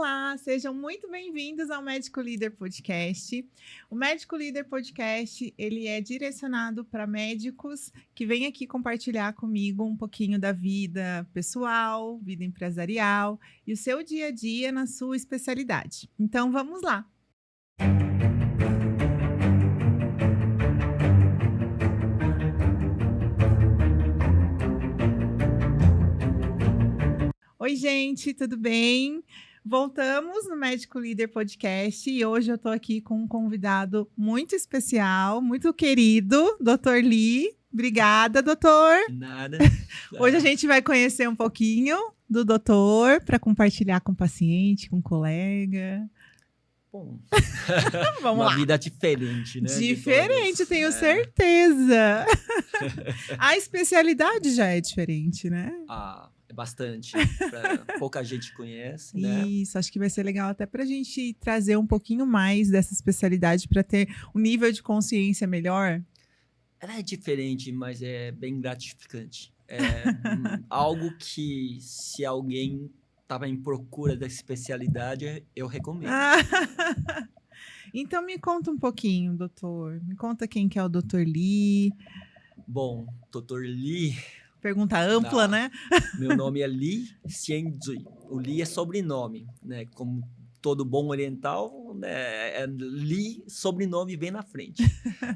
Olá, sejam muito bem-vindos ao Médico Líder Podcast. O Médico Líder Podcast, ele é direcionado para médicos que vêm aqui compartilhar comigo um pouquinho da vida pessoal, vida empresarial e o seu dia a dia na sua especialidade. Então, vamos lá. Oi, gente, tudo bem? Voltamos no Médico Líder Podcast e hoje eu estou aqui com um convidado muito especial, muito querido, Dr. Lee. Obrigada, doutor. De nada. Hoje a gente vai conhecer um pouquinho do doutor para compartilhar com o paciente, com o colega. Bom, Vamos uma lá. vida diferente, né? Diferente, tenho certeza. A especialidade já é diferente, né? É bastante. Pouca gente conhece, né? Isso, acho que vai ser legal até para a gente trazer um pouquinho mais dessa especialidade para ter um nível de consciência melhor. Ela é diferente, mas é bem gratificante. É algo que, se alguém estava em procura da especialidade, eu recomendo. Então me conta um pouquinho, doutor. Me conta quem que é o Dr. Lee. Bom, Dr. Lee... Pergunta ampla, né? Meu nome é Lee Xianzui. O Lee é sobrenome, né? Como todo bom oriental, né? Lee, sobrenome vem na frente.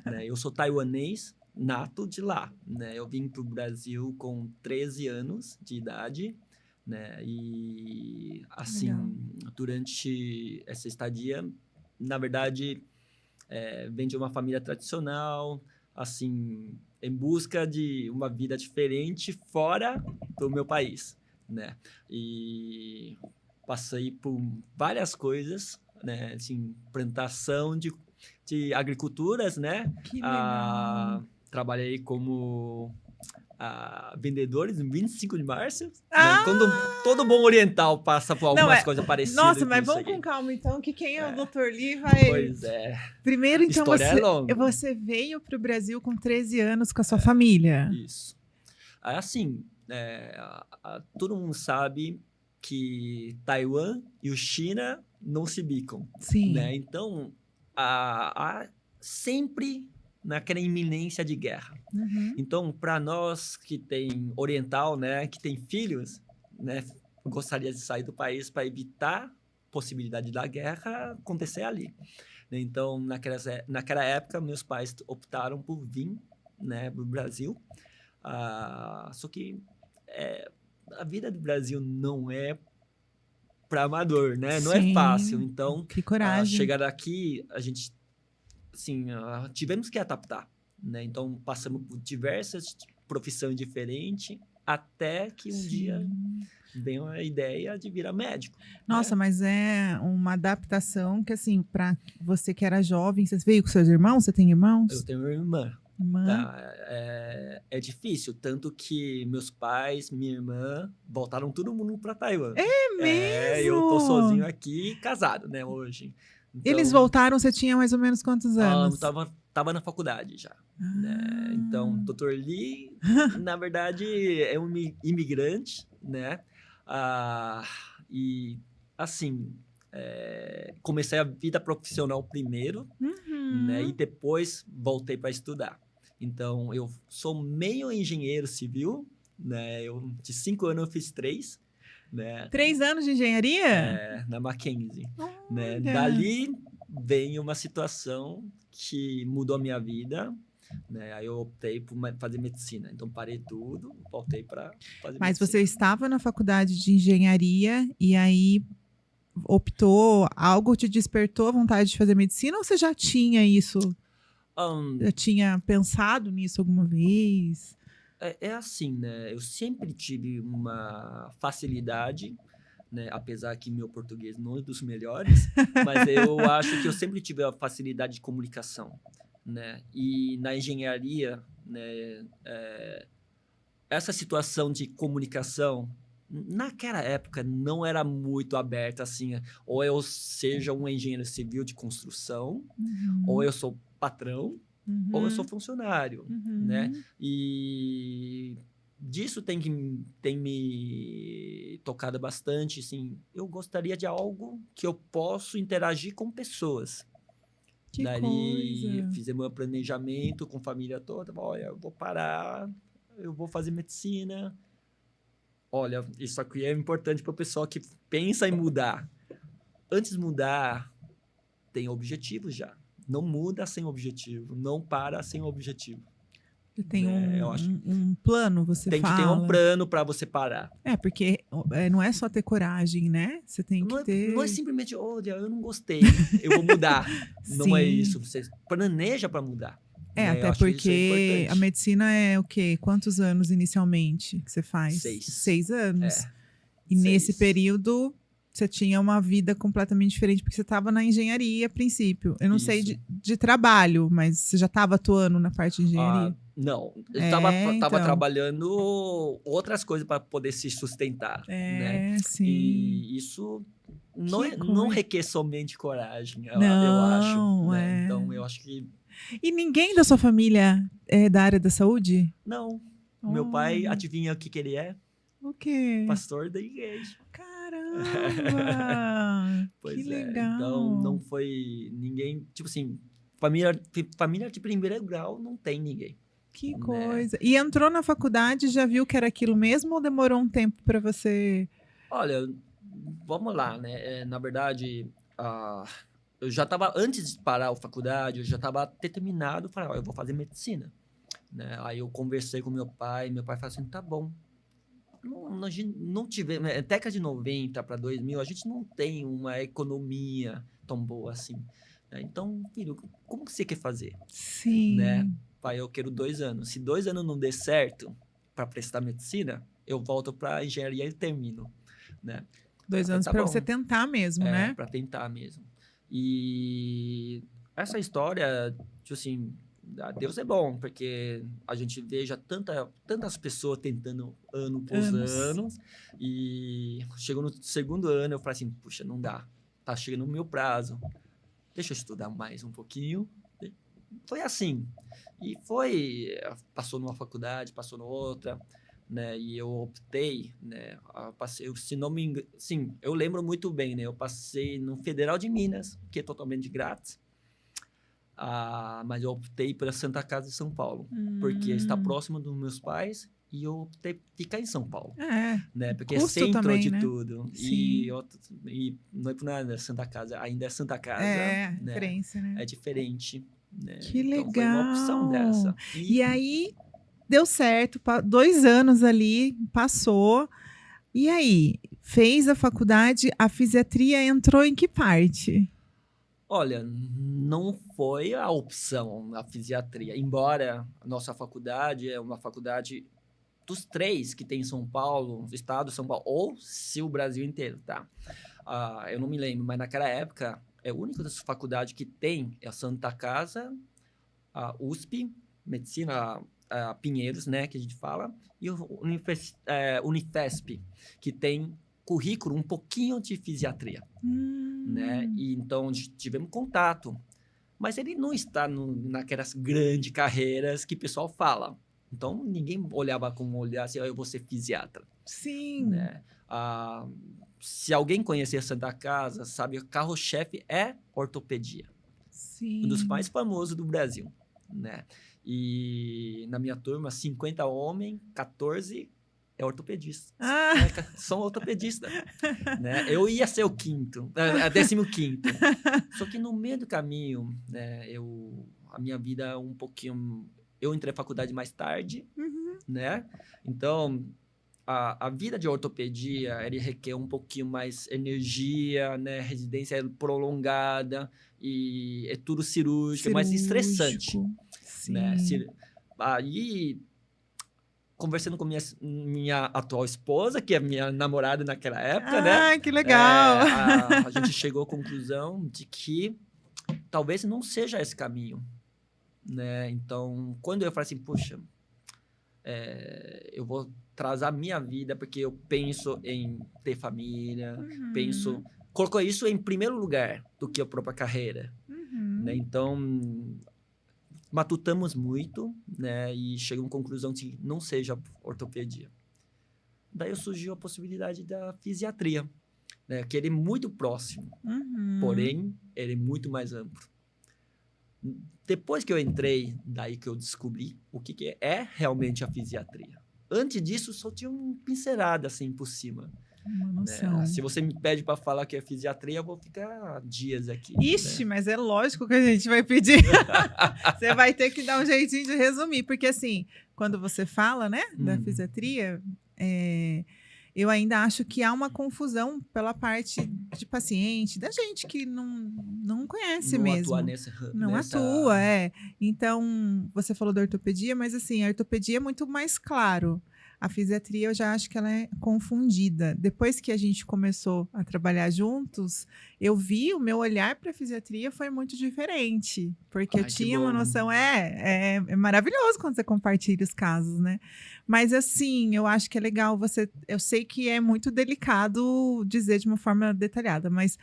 Né? Eu sou taiwanês, nato de lá. Né? Eu vim para o Brasil com 13 anos de idade. Né? E, assim, Legal. durante essa estadia, na verdade, vem de uma família tradicional, assim, em busca de uma vida diferente fora do meu país, né? E passei por várias coisas, né? Assim, plantação de agriculturas, né? Que legal. Trabalhei como vendedor em 25 de março. Ah! Né? Quando todo bom oriental passa por algumas coisas parecidas. Nossa, mas com isso vamos com aqui. calma, então, que quem é o Dr. Lee vai... Pois é. Primeiro, então, História é longa. você veio para o Brasil com 13 anos com a sua família. Isso. Assim, todo mundo sabe que Taiwan e o China não se bicam. Sim. Né? Então, sempre naquela iminência de guerra. Uhum. Então, para nós que tem oriental, né, que tem filhos, né, gostaria de sair do país para evitar a possibilidade da guerra acontecer ali. Então, naquela época, meus pais optaram por vir, né, para o Brasil. Só que a vida do Brasil não é para amador, né? Não é fácil. Então, que coragem. Chegar aqui, a gente, assim, tivemos que adaptar, né? Então, passamos por diversas profissões diferentes até que um dia veio a ideia de virar médico. Nossa, mas é uma adaptação que, assim, para você que era jovem, você veio com seus irmãos? Você tem irmãos? Eu tenho uma irmã. Tá? É difícil, tanto que meus pais, minha irmã, voltaram todo mundo para Taiwan. É mesmo? Eu tô sozinho aqui, casado, né, hoje. Então, eles voltaram, você tinha mais ou menos quantos anos? Tava na faculdade já. Né? Então, Dr. Lee, na verdade, é um imigrante, né? E, assim, comecei a vida profissional primeiro, né? E depois voltei para estudar. Então, eu sou meio engenheiro civil, né? De 5 anos eu fiz 3. Né? 3 anos de engenharia? Na Mackenzie. Né? Dali vem uma situação que mudou a minha vida. Né? Aí eu optei por fazer medicina. Então, parei tudo, voltei para fazer medicina. Mas você estava na faculdade de engenharia e aí optou, algo te despertou a vontade de fazer medicina ou você já tinha isso? Já tinha pensado nisso alguma vez? É assim, né? Eu sempre tive uma facilidade, né? Apesar que meu português não é dos melhores, mas eu acho que eu sempre tive a facilidade de comunicação, né? E na engenharia, né? Essa situação de comunicação, naquela época, não era muito aberta, assim, ou eu seja um engenheiro civil de construção, ou eu sou patrão, ou eu sou funcionário, né? E disso tem me tocado bastante, assim, eu gostaria de algo que eu possa interagir com pessoas. Que Dali, coisa. fizemos meu planejamento com a família toda, olha, eu vou parar, eu vou fazer medicina. Olha, isso aqui é importante para o pessoal que pensa em mudar. Antes de mudar, tem objetivo já. Não muda sem objetivo, não para sem objetivo. Tem Eu acho um plano, você tem que ter fala. um plano para você parar. Porque não é só ter coragem, né? Você tem que ter... Não é simplesmente, olha, eu não gostei, eu vou mudar. Não é Sim. isso. Você planeja para mudar. Né? Eu Até acho que isso é porque importante. a medicina é o quê? Quantos anos inicialmente que você faz? 6. 6 anos. É. E 6. nesse período, você tinha uma vida completamente diferente, porque você estava na engenharia a princípio. Eu não sei de trabalho, mas você já estava atuando na parte de engenharia? Não, eu estava então. trabalhando outras coisas para poder se sustentar. Né? Sim. E isso não requer somente coragem, eu acho. Né? Então, eu acho que... E ninguém da sua família é da área da saúde? Não. Meu pai, adivinha o que ele é? O quê? Pastor da igreja. Caramba! Pois que legal. Então, não foi ninguém... Tipo assim, família de primeiro grau não tem ninguém. Que coisa. E entrou na faculdade, já viu que era aquilo mesmo ou demorou um tempo para você... Olha, vamos lá, né? Na verdade, eu já estava, antes de parar a faculdade, eu já estava determinado, falei, eu vou fazer medicina. Né? Aí eu conversei com meu pai falou assim, tá bom. A gente não tivemos, década de 90 para 2000, a gente não tem uma economia tão boa assim. Né? Então, filho, como que você quer fazer? Sim. Né? Pai, eu quero 2 anos. Se 2 anos não der certo para prestar medicina, eu volto para engenharia e termino. Né? 2 anos para você tentar mesmo, né? Para tentar mesmo. E essa história, tipo assim, Deus é bom, porque a gente veja tantas pessoas tentando ano por ano, e chegou no segundo ano, eu falei assim, puxa, não dá, tá chegando o meu prazo, deixa eu estudar mais um pouquinho. Foi assim, e passou numa faculdade, passou noutra, né, e eu optei, né, se não me engano, sim, eu lembro muito bem, né, eu passei no Federal de Minas, que é totalmente grátis, mas eu optei pela Santa Casa de São Paulo, porque está próximo dos meus pais, e eu optei por ficar em São Paulo, né, porque é centro também, de tudo, e não é por nada, Santa Casa, ainda é Santa Casa, né, diferença, né? É diferente, né, que então legal. foi uma opção dessa. E aí... Deu certo, 2 anos ali, passou. E aí, fez a faculdade, a fisiatria entrou em que parte? Olha, não foi a opção a fisiatria, embora a nossa faculdade é uma faculdade dos 3 que tem em São Paulo, do estado de São Paulo, ou se o Brasil inteiro, tá? Eu não me lembro, mas naquela época, a única das faculdades que tem é a Santa Casa, a USP, Medicina... Pinheiros, né, que a gente fala, e o Unifesp, que tem currículo um pouquinho de fisiatria, né, e então tivemos contato, mas ele não está naquelas grandes carreiras que o pessoal fala, então ninguém olhava como olhar assim, eu vou ser fisiatra. Sim. Né? Se alguém conhecer a Santa Casa, sabe, o carro-chefe é ortopedia. Sim. Um dos mais famosos do Brasil, né? E na minha turma, 50 homens, 14 é ortopedista. São ortopedistas. Né? Eu ia ser o 15º. Só que no meio do caminho, né, a minha vida um pouquinho... Eu entrei na faculdade mais tarde, né? Então, a vida de ortopedia, ele requer um pouquinho mais energia, né? Residência prolongada e é tudo cirúrgico. É mais estressante. Né? Aí, conversando com minha atual esposa, que é minha namorada naquela época, né? Que legal! A gente chegou à conclusão de que talvez não seja esse caminho, né? Então, quando eu falei assim, puxa, eu vou trazer a minha vida porque eu penso em ter família, colocou isso em primeiro lugar do que a própria carreira, né? Então... matutamos muito, né? E chegamos à conclusão de que não seja ortopedia. Daí surgiu a possibilidade da fisiatria, né? Que ele é muito próximo, porém, ele é muito mais amplo. Depois que eu entrei, daí que eu descobri o que é realmente a fisiatria. Antes disso, só tinha uma pincelada assim por cima. Uma noção. Né? Se você me pede para falar que é fisiatria, eu vou ficar dias aqui. Ixi, né? mas é lógico que a gente vai pedir. Você vai ter que dar um jeitinho de resumir, porque assim, quando você fala, né, da fisiatria, eu ainda acho que há uma confusão pela parte de paciente, da gente que não conhece não mesmo. Atua nessa... Não atua, Então, você falou da ortopedia, mas assim, a ortopedia é muito mais claro. A fisiatria, eu já acho que ela é confundida. Depois que a gente começou a trabalhar juntos, eu vi o meu olhar para a fisiatria foi muito diferente. Porque eu tinha uma noção. É maravilhoso quando você compartilha os casos, né? Mas, assim, eu acho que é legal você. Eu sei que é muito delicado dizer de uma forma detalhada, mas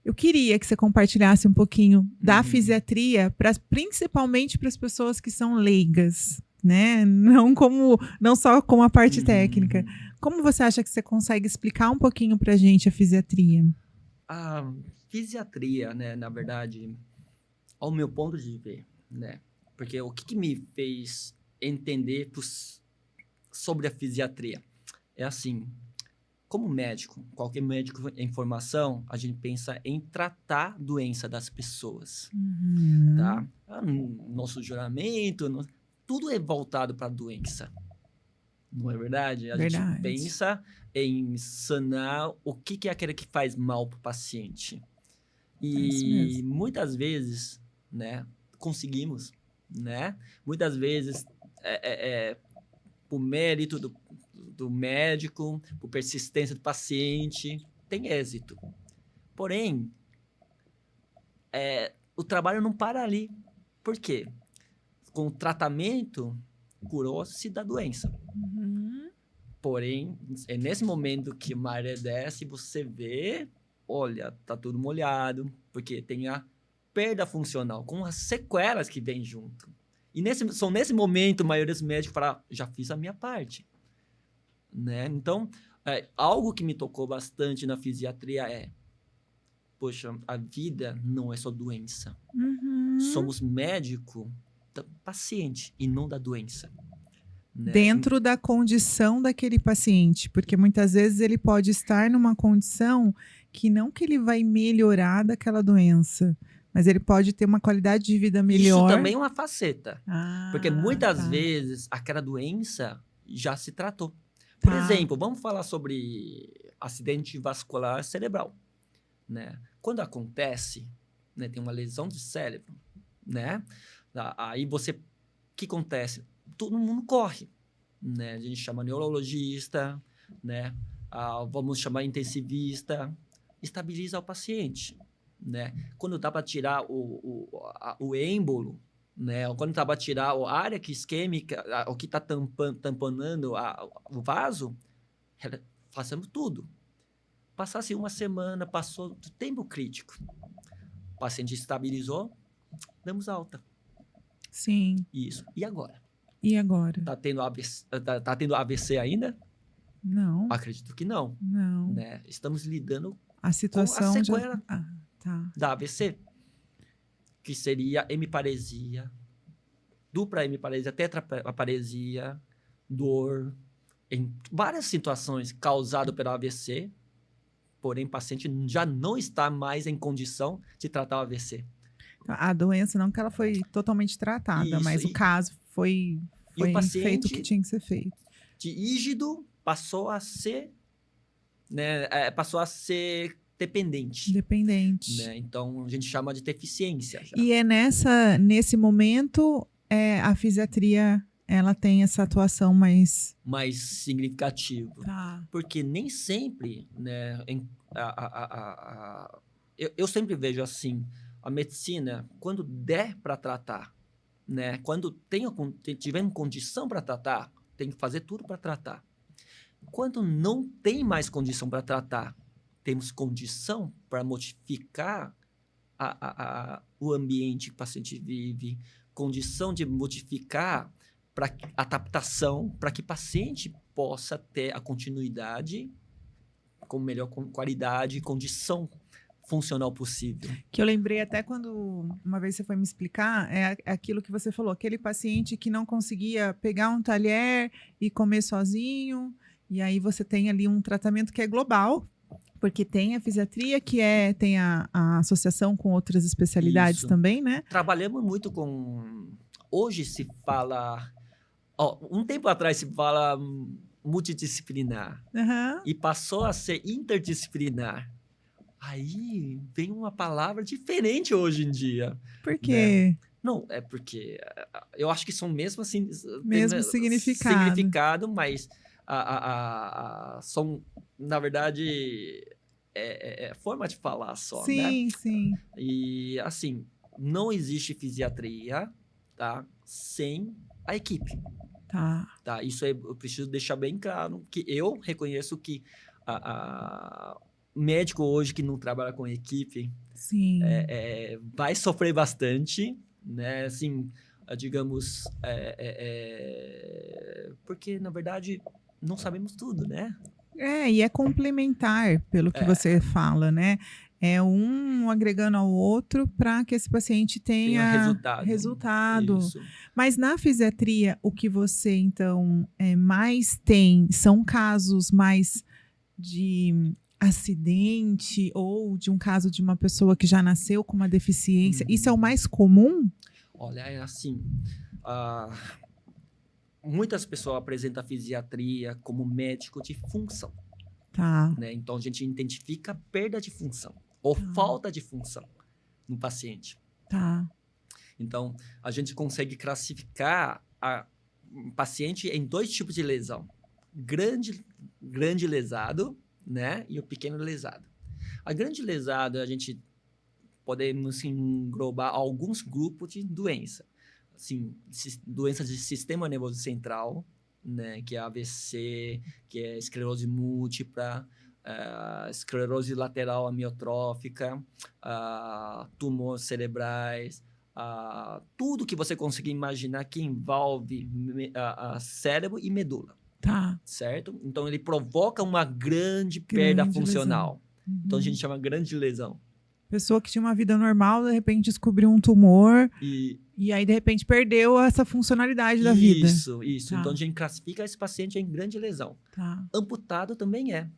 eu queria que você compartilhasse um pouquinho da fisiatria, principalmente para as pessoas que são leigas. Né? Não só como a parte técnica. Como você acha que você consegue explicar um pouquinho para a gente a fisiatria? A fisiatria, né, na verdade, ao meu ponto de ver, né, porque o que me fez entender sobre a fisiatria é assim, como médico, qualquer médico em formação, a gente pensa em tratar a doença das pessoas, tá? Nosso juramento... Tudo é voltado para a doença. Não é verdade? A gente pensa em sanar o que é aquele que faz mal para o paciente. E muitas vezes, né, conseguimos, né? Muitas vezes, por mérito do médico, por persistência do paciente, tem êxito. Porém, o trabalho não para ali. Por quê? Com o tratamento, curou-se da doença. Porém, é nesse momento que a maré desce, você vê, olha, tá tudo molhado, porque tem a perda funcional, com as sequelas que vêm junto. E nesse momento, a maioria dos médicos fala, já fiz a minha parte. Né? Então, algo que me tocou bastante na fisiatria poxa, a vida não é só doença. Somos médico do paciente e não da doença. Né? Dentro da condição daquele paciente, porque muitas vezes ele pode estar numa condição que não que ele vai melhorar daquela doença, mas ele pode ter uma qualidade de vida melhor. Isso também é uma faceta, porque muitas vezes aquela doença já se tratou. Por exemplo, vamos falar sobre acidente vascular cerebral. Né? Quando acontece, né, tem uma lesão de cérebro, né? Aí o que acontece? Todo mundo corre, né? A gente chama neurologista, né? Vamos chamar intensivista, estabiliza o paciente, né? Quando dá para tirar o êmbolo, né? Quando dá para tirar a área isquêmica, o que está tamponando o vaso, fazemos tudo. Passasse uma semana, passou do tempo crítico. O paciente estabilizou, damos alta. Sim. Isso. E agora? E agora? Tá tendo AVC ainda? Não. Acredito que não. Não. Né? Estamos lidando com a sequela da AVC, que seria hemiparesia, dupla hemiparesia, tetraparesia, dor, em várias situações causadas pelo AVC, porém o paciente já não está mais em condição de tratar o AVC. A doença não que ela foi totalmente tratada, mas o caso foi feito o que tinha que ser feito. De rígido passou a ser, né, dependente. Né? Então, a gente chama de deficiência. Já. E nesse momento, a fisiatria, ela tem essa atuação mais significativa. Porque nem sempre, né, eu sempre vejo assim, a medicina, quando der para tratar, né, quando tivermos condição para tratar, tem que fazer tudo para tratar. Quando não tem mais condição para tratar, temos condição para modificar o ambiente que o paciente vive, condição de modificar para adaptação, para que o paciente possa ter a continuidade com melhor qualidade e condição funcional possível. Que eu lembrei até quando uma vez você foi me explicar, é aquilo que você falou, aquele paciente que não conseguia pegar um talher e comer sozinho, e aí você tem ali um tratamento que é global, porque tem a fisiatria, tem a associação com outras especialidades Isso. também, né? Trabalhamos muito com... Hoje se fala... um tempo atrás se fala multidisciplinar, Uhum. e passou a ser interdisciplinar. Aí vem uma palavra diferente hoje em dia. Por quê? Não, é porque eu acho que são mesmo assim... Mesmo significado, mas são, na verdade, forma de falar só, né? Sim, sim. E, assim, não existe fisiatria, tá? Sem a equipe. Tá? Isso aí eu preciso deixar bem claro, que eu reconheço que médico hoje que não trabalha com equipe Sim. vai sofrer bastante, né? Assim, digamos, porque, na verdade, não sabemos tudo, né? E é complementar, pelo que você fala, né? É um agregando ao outro para que esse paciente tenha resultado. Isso. Mas na fisiatria, o que você, então, mais tem são casos mais de acidente ou de um caso de uma pessoa que já nasceu com uma deficiência. Isso é o mais comum? Olha, é assim... muitas pessoas apresentam a fisiatria como médico de função. Tá. Né? Então, a gente identifica perda de função ou falta de função no paciente. Tá. Então, a gente consegue classificar o paciente em 2 tipos de lesão. Grande lesado, né? E o pequeno lesado. A grande lesado, a gente podemos englobar alguns grupos de doença. Assim, doenças de sistema nervoso central, né, que é AVC, que é esclerose múltipla, esclerose lateral amiotrófica, tumores cerebrais, tudo que você conseguir imaginar que envolve cérebro e medula. Tá. Certo? Então, ele provoca uma grande perda funcional. Uhum. Então, a gente chama grande lesão. Pessoa que tinha uma vida normal, de repente descobriu um tumor e aí, de repente, perdeu essa funcionalidade da vida. Isso. Tá. Então, a gente classifica esse paciente em grande lesão. Tá. Amputado também é.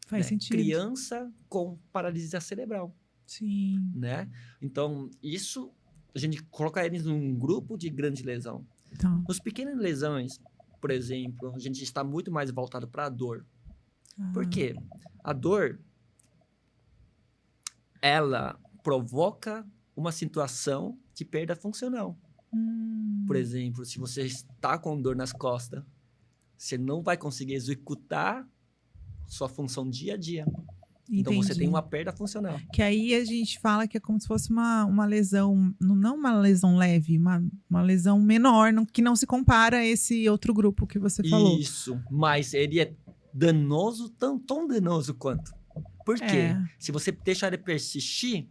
Faz sentido. Criança com paralisia cerebral. Sim. Né? Então, isso, a gente coloca eles num grupo de grande lesão. Tá. Os pequenas lesões, por exemplo, a gente está muito mais voltado para a dor. Por quê? A dor, ela provoca uma situação de perda funcional. Por exemplo, se você está com dor nas costas, você não vai conseguir executar sua função dia a dia. Entendi. Então, você tem uma perda funcional. Que aí a gente fala que é como se fosse uma lesão, não uma lesão leve, uma lesão menor, que não se compara a esse outro grupo que você falou. Isso, mas ele é danoso, tão danoso quanto. Por quê? Se você deixar ele persistir,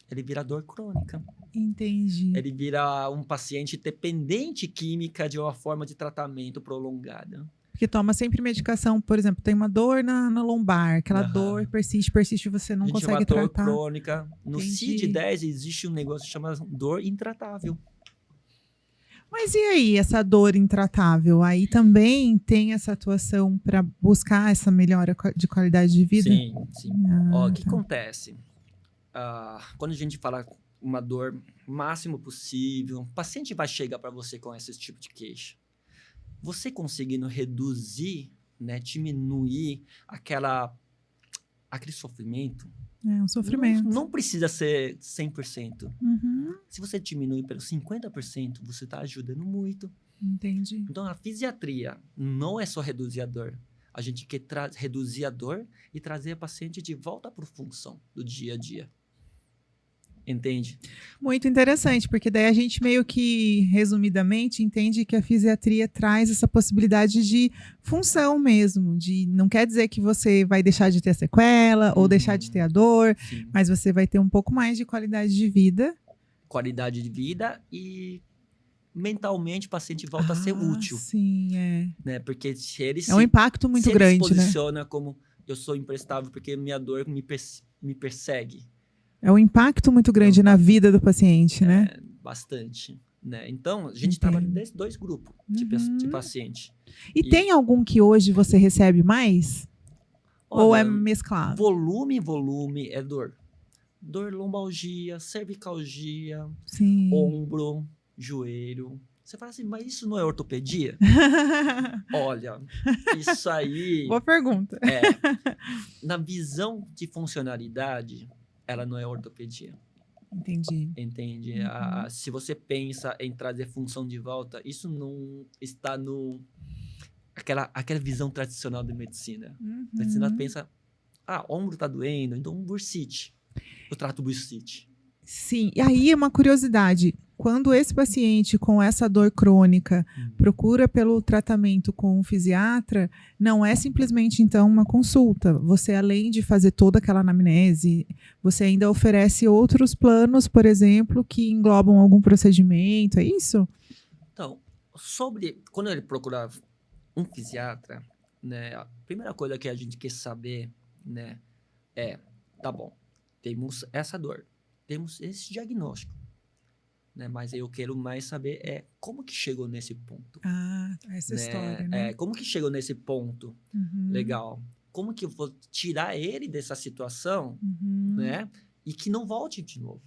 ele vira dor crônica. Entendi. Ele vira um paciente dependente química de uma forma de tratamento prolongada. Porque toma sempre medicação, por exemplo, tem uma dor na lombar, aquela dor persiste, você não consegue tratar. Dor crônica. No CID-10 existe um negócio chamado dor intratável. Mas e aí, essa dor intratável? Aí também tem essa atuação para buscar essa melhora de qualidade de vida? Sim. O que acontece? Quando a gente fala uma dor máximo possível, o paciente vai chegar para você com esse tipo de queixa. Você conseguindo reduzir, né, diminuir aquele sofrimento. É um sofrimento. Não precisa ser 100%. Uhum. Se você diminuir pelo 50%, você está ajudando muito. Entendi. Então, a fisiatria não é só reduzir a dor. A gente quer reduzir a dor e trazer a paciente de volta para a função do dia a dia. Entende? Muito interessante, porque daí a gente meio que, resumidamente, entende que a fisiatria traz essa possibilidade de função mesmo, de não quer dizer que você vai deixar de ter a sequela ou deixar de ter a dor, Sim. mas você vai ter um pouco mais de qualidade de vida. Qualidade de vida e mentalmente o paciente volta a ser útil, Sim, é. né? Porque se ele É um impacto muito grande, se né? posiciona como eu sou imprestável porque minha dor me persegue. É um impacto muito grande na vida do paciente, né? Bastante, né? Então, a gente trabalha desses 2 grupos de paciente. E tem algum que hoje você recebe mais? Olha, ou é mesclado? Volume é dor. Dor, lombalgia, cervicalgia, Sim. ombro, joelho. Você fala assim, mas isso não é ortopedia? Olha, isso aí... Boa pergunta. Na visão de funcionalidade, ela não é ortopedia. Entendi. Entende? Se você pensa em trazer função de volta, isso não está no... Aquela visão tradicional de medicina. A medicina pensa, ombro tá doendo, então bursite. Eu trato bursite. Sim, e aí uma curiosidade, quando esse paciente com essa dor crônica procura pelo tratamento com um fisiatra, não é simplesmente então uma consulta. Você, além de fazer toda aquela anamnese, você ainda oferece outros planos, por exemplo, que englobam algum procedimento, é isso? Então, quando ele procurar um fisiatra, né, a primeira coisa que a gente quer saber, né, tá bom, temos essa dor, temos esse diagnóstico, né, mas eu quero mais saber como que chegou nesse ponto. Essa história, né? Como que chegou nesse ponto? Legal. Como que eu vou tirar ele dessa situação, né, e que não volte de novo?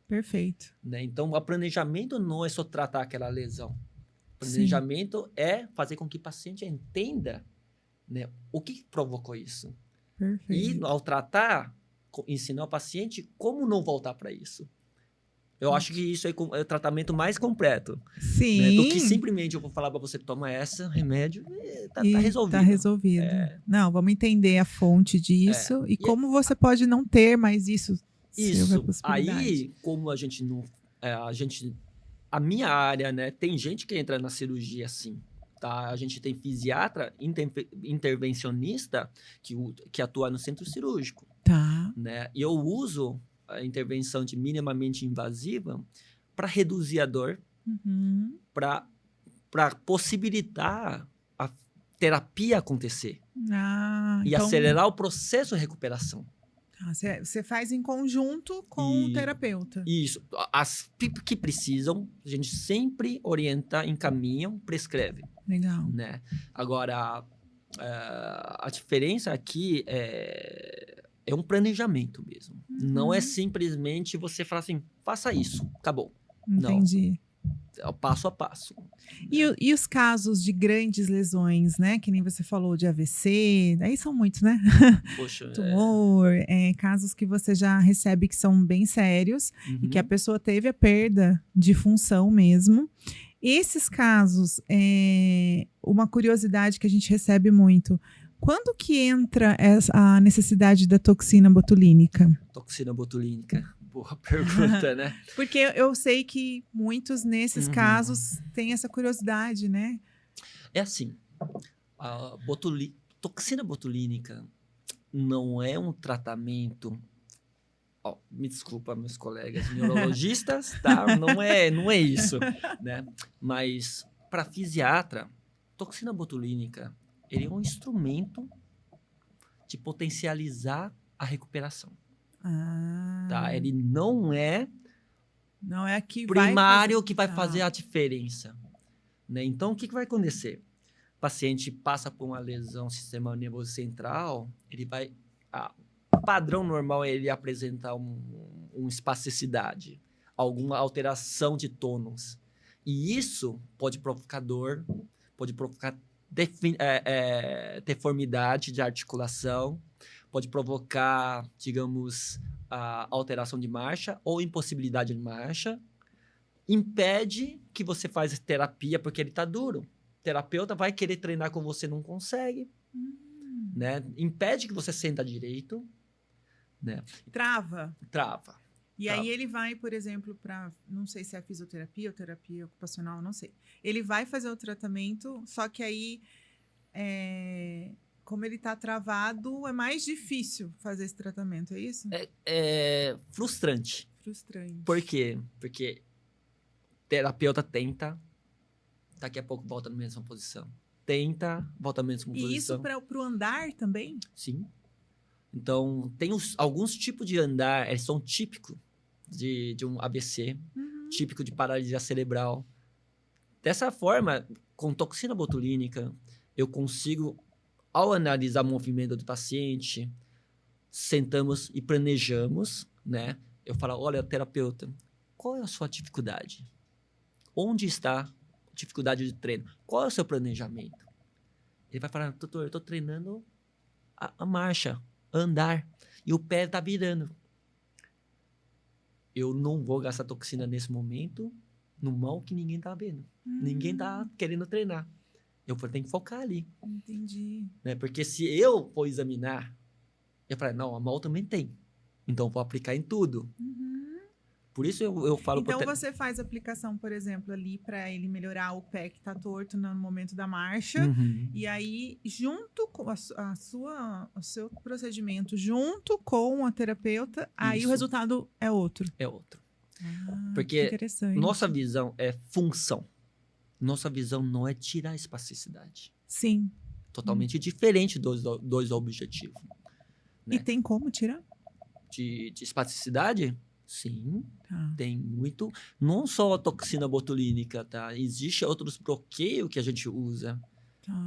Perfeito. Né? Então, o planejamento não é só tratar aquela lesão. O planejamento é fazer com que o paciente entenda, né, o que provocou isso. Perfeito. E, ao tratar, ensinar o paciente como não voltar para isso. Eu acho que isso é o tratamento mais completo. Sim. Né? Do que simplesmente eu vou falar para você, toma esse remédio e tá resolvido. Tá resolvido. Não, vamos entender a fonte disso e como você pode não ter mais isso. Isso. Aí, como a gente não... A minha área, né? Tem gente que entra na cirurgia assim, tá? A gente tem fisiatra intervencionista que atua no centro cirúrgico. Tá. Né? E eu uso a intervenção de minimamente invasiva para reduzir a dor, para possibilitar a terapia acontecer e então... acelerar o processo de recuperação. Você faz em conjunto com o terapeuta. Isso. As que precisam, a gente sempre orienta, encaminha, prescreve. Legal. Né? Agora, a diferença aqui é um planejamento mesmo. Não é simplesmente você falar assim, faça isso, acabou. Entendi. Não. É passo a passo. E os casos de grandes lesões, né? Que nem você falou de AVC, daí são muitos, né? Poxa, tumor, casos que você já recebe que são bem sérios e que a pessoa teve a perda de função mesmo. Esses casos, uma curiosidade que a gente recebe muito, quando que entra a necessidade da toxina botulínica? Toxina botulínica. Boa pergunta, né? Porque eu sei que muitos nesses casos têm essa curiosidade, né? É assim, a toxina botulínica não é um tratamento... me desculpa, meus colegas neurologistas, tá? Não é isso, né? Mas, para fisiatra, toxina botulínica, ele é um instrumento de potencializar a recuperação. Tá? Ele não é primário que vai fazer a diferença. Né? Então, o que vai acontecer? O paciente passa por uma lesão no sistema nervoso central, ele vai... O padrão normal é ele apresentar uma espasticidade, alguma alteração de tônus. E isso pode provocar dor, pode provocar deformidade de articulação, pode provocar, digamos, a alteração de marcha ou impossibilidade de marcha. Impede que você faça terapia porque ele está duro. O terapeuta vai querer treinar com você, não consegue. Né? Impede que você senta direito. Né? Trava. E aí ele vai, por exemplo, para, não sei se é fisioterapia ou terapia ocupacional, não sei. Ele vai fazer o tratamento, só que aí, como ele tá travado, é mais difícil fazer esse tratamento, é isso? É frustrante. Frustrante. Por quê? Porque o terapeuta tenta, daqui a pouco volta na mesma posição. Tenta, volta na mesma posição. E isso para o andar também? Sim. Então, tem alguns tipos de andar, são típicos de um AVC, típico de paralisia cerebral. Dessa forma, com toxina botulínica, eu consigo, ao analisar o movimento do paciente, sentamos e planejamos, né? Eu falo, olha, terapeuta, qual é a sua dificuldade? Onde está a dificuldade de treino? Qual é o seu planejamento? Ele vai falar, doutor, eu estou treinando a marcha, andar, e o pé está virando. Eu não vou gastar toxina nesse momento no mal que ninguém está vendo. Ninguém está querendo treinar. Eu tenho que focar ali. Entendi. Né? Porque se eu for examinar, eu falo, não, a mal também tem. Então, eu vou aplicar em tudo. Por isso eu falo... Então, você faz aplicação, por exemplo, ali para ele melhorar o pé que está torto no momento da marcha. E aí, junto com o seu procedimento, junto com a terapeuta, aí o resultado é outro. É outro. Porque interessante. Nossa visão é função. Nossa visão não é tirar a espasticidade. Sim. Totalmente diferente dos dois objetivos. Né? E tem como tirar? De espasticidade? Sim, tem muito. Não só a toxina botulínica, tá? Existem outros bloqueios que a gente usa.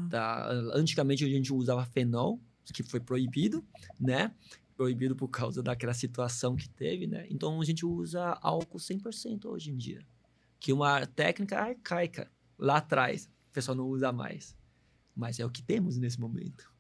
Tá? Antigamente a gente usava fenol, que foi proibido, né? Proibido por causa daquela situação que teve, né? Então a gente usa álcool 100% hoje em dia. Que é uma técnica arcaica. Lá atrás, o pessoal não usa mais. Mas é o que temos nesse momento.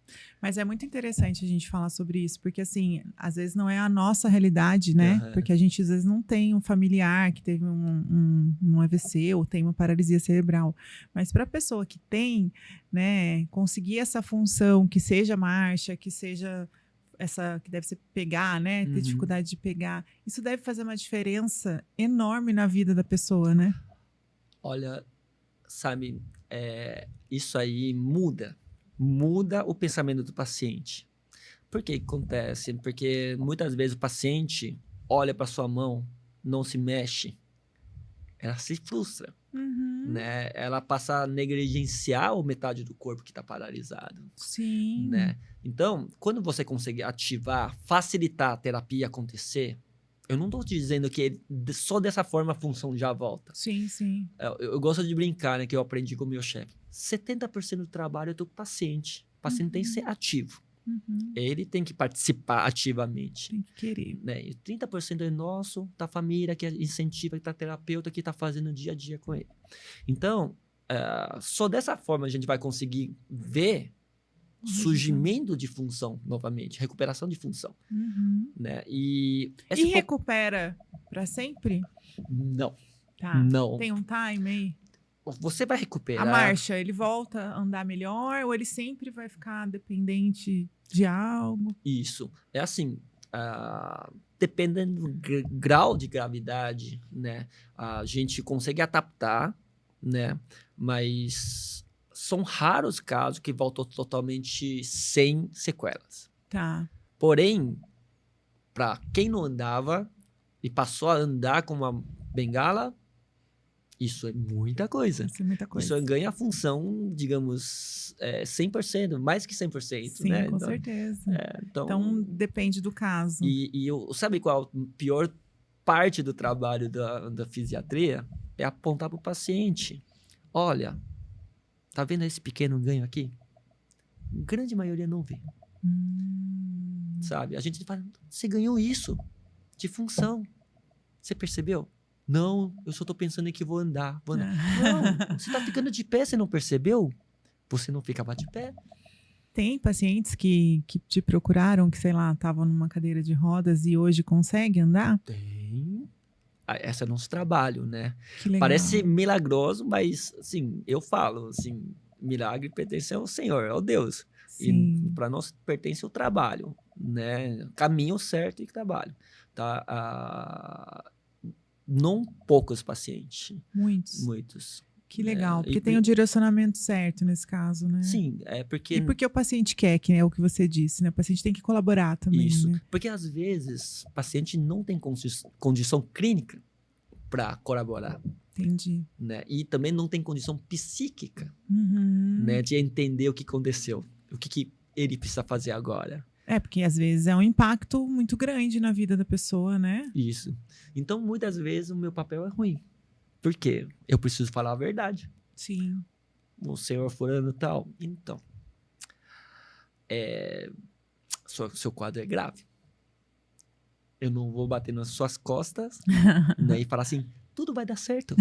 Mas é muito interessante a gente falar sobre isso, porque assim, às vezes não é a nossa realidade, né? Porque a gente às vezes não tem um familiar que teve um AVC ou tem uma paralisia cerebral. Mas para a pessoa que tem, né, conseguir essa função, que seja marcha, que seja essa que deve ser pegar, né? Ter dificuldade de pegar, isso deve fazer uma diferença enorme na vida da pessoa, né? Olha, sabe, isso aí muda o pensamento do paciente. Por que acontece? Porque muitas vezes o paciente olha para sua mão, não se mexe, ela se frustra, né? Ela passa a negligenciar a metade do corpo que está paralisado. Sim. Né? Então, quando você consegue ativar, facilitar a terapia acontecer, eu não estou dizendo que só dessa forma a função já volta. Sim, sim. Eu gosto de brincar, né, que eu aprendi com o meu chefe. 70% do trabalho é do paciente. O paciente tem que ser ativo. Ele tem que participar ativamente. Tem que querer. Né? E 30% é nosso, da família, que incentiva, que tá terapeuta, que está fazendo dia a dia com ele. Então, só dessa forma a gente vai conseguir ver surgimento de função novamente, recuperação de função. Né? E recupera para sempre? Não. Tá. Não. Tem um time aí? Você vai recuperar... A marcha, ele volta a andar melhor ou ele sempre vai ficar dependente de algo? Isso. É assim, dependendo do grau de gravidade, né, a gente consegue adaptar, né, mas são raros casos que voltam totalmente sem sequelas. Tá. Porém, para quem não andava e passou a andar com uma bengala, isso é muita coisa. Isso é muita coisa. Isso ganha a função, digamos, 100%, mais que 100%. Sim, né? com Então, certeza. Então, depende do caso. E sabe qual a pior parte do trabalho da fisiatria? É apontar para o paciente. Olha, tá vendo esse pequeno ganho aqui? A grande maioria não vê. Sabe? A gente fala, você ganhou isso de função. Você percebeu? Não, eu só tô pensando em que vou andar. Não, você tá ficando de pé, você não percebeu? Você não ficava de pé. Tem pacientes que te procuraram, que, sei lá, estavam numa cadeira de rodas e hoje conseguem andar? Tem. Esse é nosso trabalho, né? Que legal. Parece milagroso, mas, assim, eu falo, assim, milagre pertence ao Senhor, ao Deus. Sim. E para nós pertence o trabalho, né? Caminho certo e trabalho. tá? Não poucos pacientes, Muitos. muitos. Que legal, É, porque e tem o direcionamento certo nesse caso, né? Sim, é porque... E porque o paciente quer, que é o que você disse, né? O paciente tem que colaborar também, Isso, né? porque às vezes o paciente não tem condição clínica para colaborar, Entendi. né? E também não tem condição psíquica, Uhum. né? De entender o que aconteceu, o que ele precisa fazer agora. É, porque às vezes é um impacto muito grande na vida da pessoa, né? Isso. Então, muitas vezes o meu papel é ruim. Por quê? Eu preciso falar a verdade. Sim. O senhor fulano e tal. Então, seu quadro é grave. Eu não vou bater nas suas costas, né, e falar assim, tudo vai dar certo.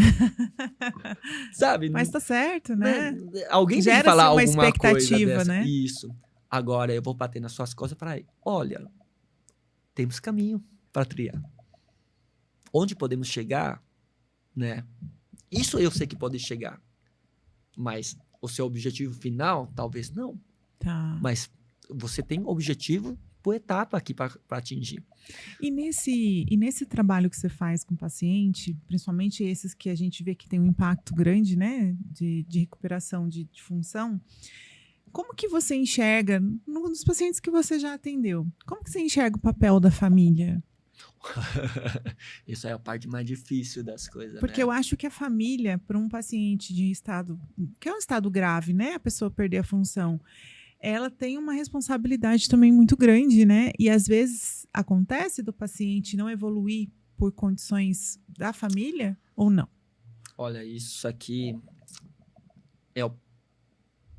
Sabe? Mas tá certo, né? Alguém tem que Gera-se falar uma alguma coisa expectativa, dessa. né? Isso. Agora eu vou bater nas suas costas e falar, olha, temos caminho para trilhar. Onde podemos chegar, né? Isso eu sei que pode chegar. Mas o seu objetivo final, talvez não. Tá. Mas você tem um objetivo por etapa aqui para atingir. E nesse trabalho que você faz com o paciente, principalmente esses que a gente vê que tem um impacto grande, né? De recuperação de função, como que você enxerga, nos pacientes que você já atendeu, como que você enxerga o papel da família? Isso é a parte mais difícil das coisas, Porque né? eu acho que a família, para um paciente de estado, que é um estado grave, né? A pessoa perder a função, ela tem uma responsabilidade também muito grande, né? E às vezes acontece do paciente não evoluir por condições da família ou não? Olha, isso aqui é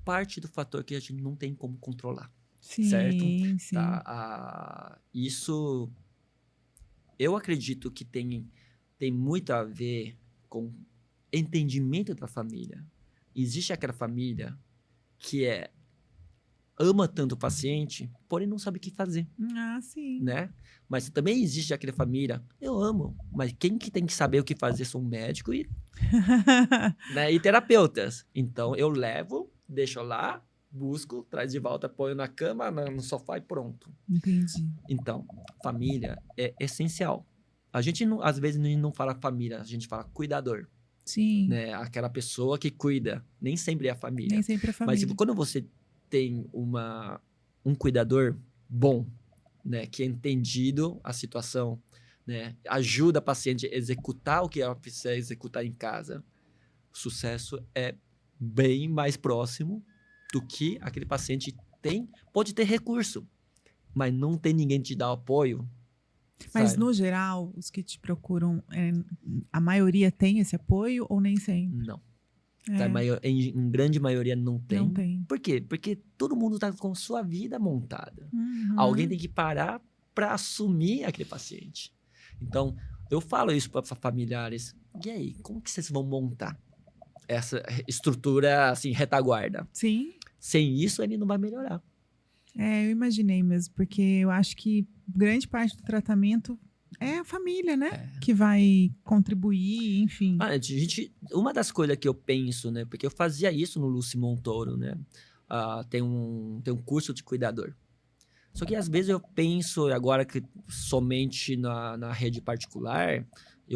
parte do fator que a gente não tem como controlar, certo? Sim, sim. Tá? Isso, eu acredito que tem muito a ver com entendimento da família. Existe aquela família que ama tanto o paciente, porém não sabe o que fazer, Ah, sim. né? Mas também existe aquela família, eu amo, mas quem que tem que saber o que fazer são médicos né, e terapeutas. Então eu levo, deixo lá, busco, traz de volta, ponho na cama, no sofá e pronto. Entendi. Então, família é essencial. A gente não, às vezes não fala família, a gente fala cuidador, Sim. né? Aquela pessoa que cuida, nem sempre é a família. Nem sempre a família. Mas quando você tem um cuidador bom, né, que é entendido a situação, né, ajuda a paciente a executar o que ela precisa executar em casa, o sucesso é bem mais próximo do que aquele paciente pode ter recurso, mas não tem ninguém te dar apoio. Mas, sabe? no geral, os que te procuram, a maioria tem esse apoio ou nem sempre? Não. Tá, em grande maioria não tem. Não tem. Por quê? Porque todo mundo está com sua vida montada. Uhum. Alguém tem que parar para assumir aquele paciente. Então, eu falo isso para familiares. E aí, como que vocês vão montar essa estrutura, assim, retaguarda? Sim. Sem isso, ele não vai melhorar. Eu imaginei mesmo, porque eu acho que grande parte do tratamento é a família, né? Que vai contribuir, enfim. Uma das coisas que eu penso, né? Porque eu fazia isso no Lúcio Montoro, né? Tem um curso de cuidador. Só que às vezes eu penso, agora que somente na rede particular,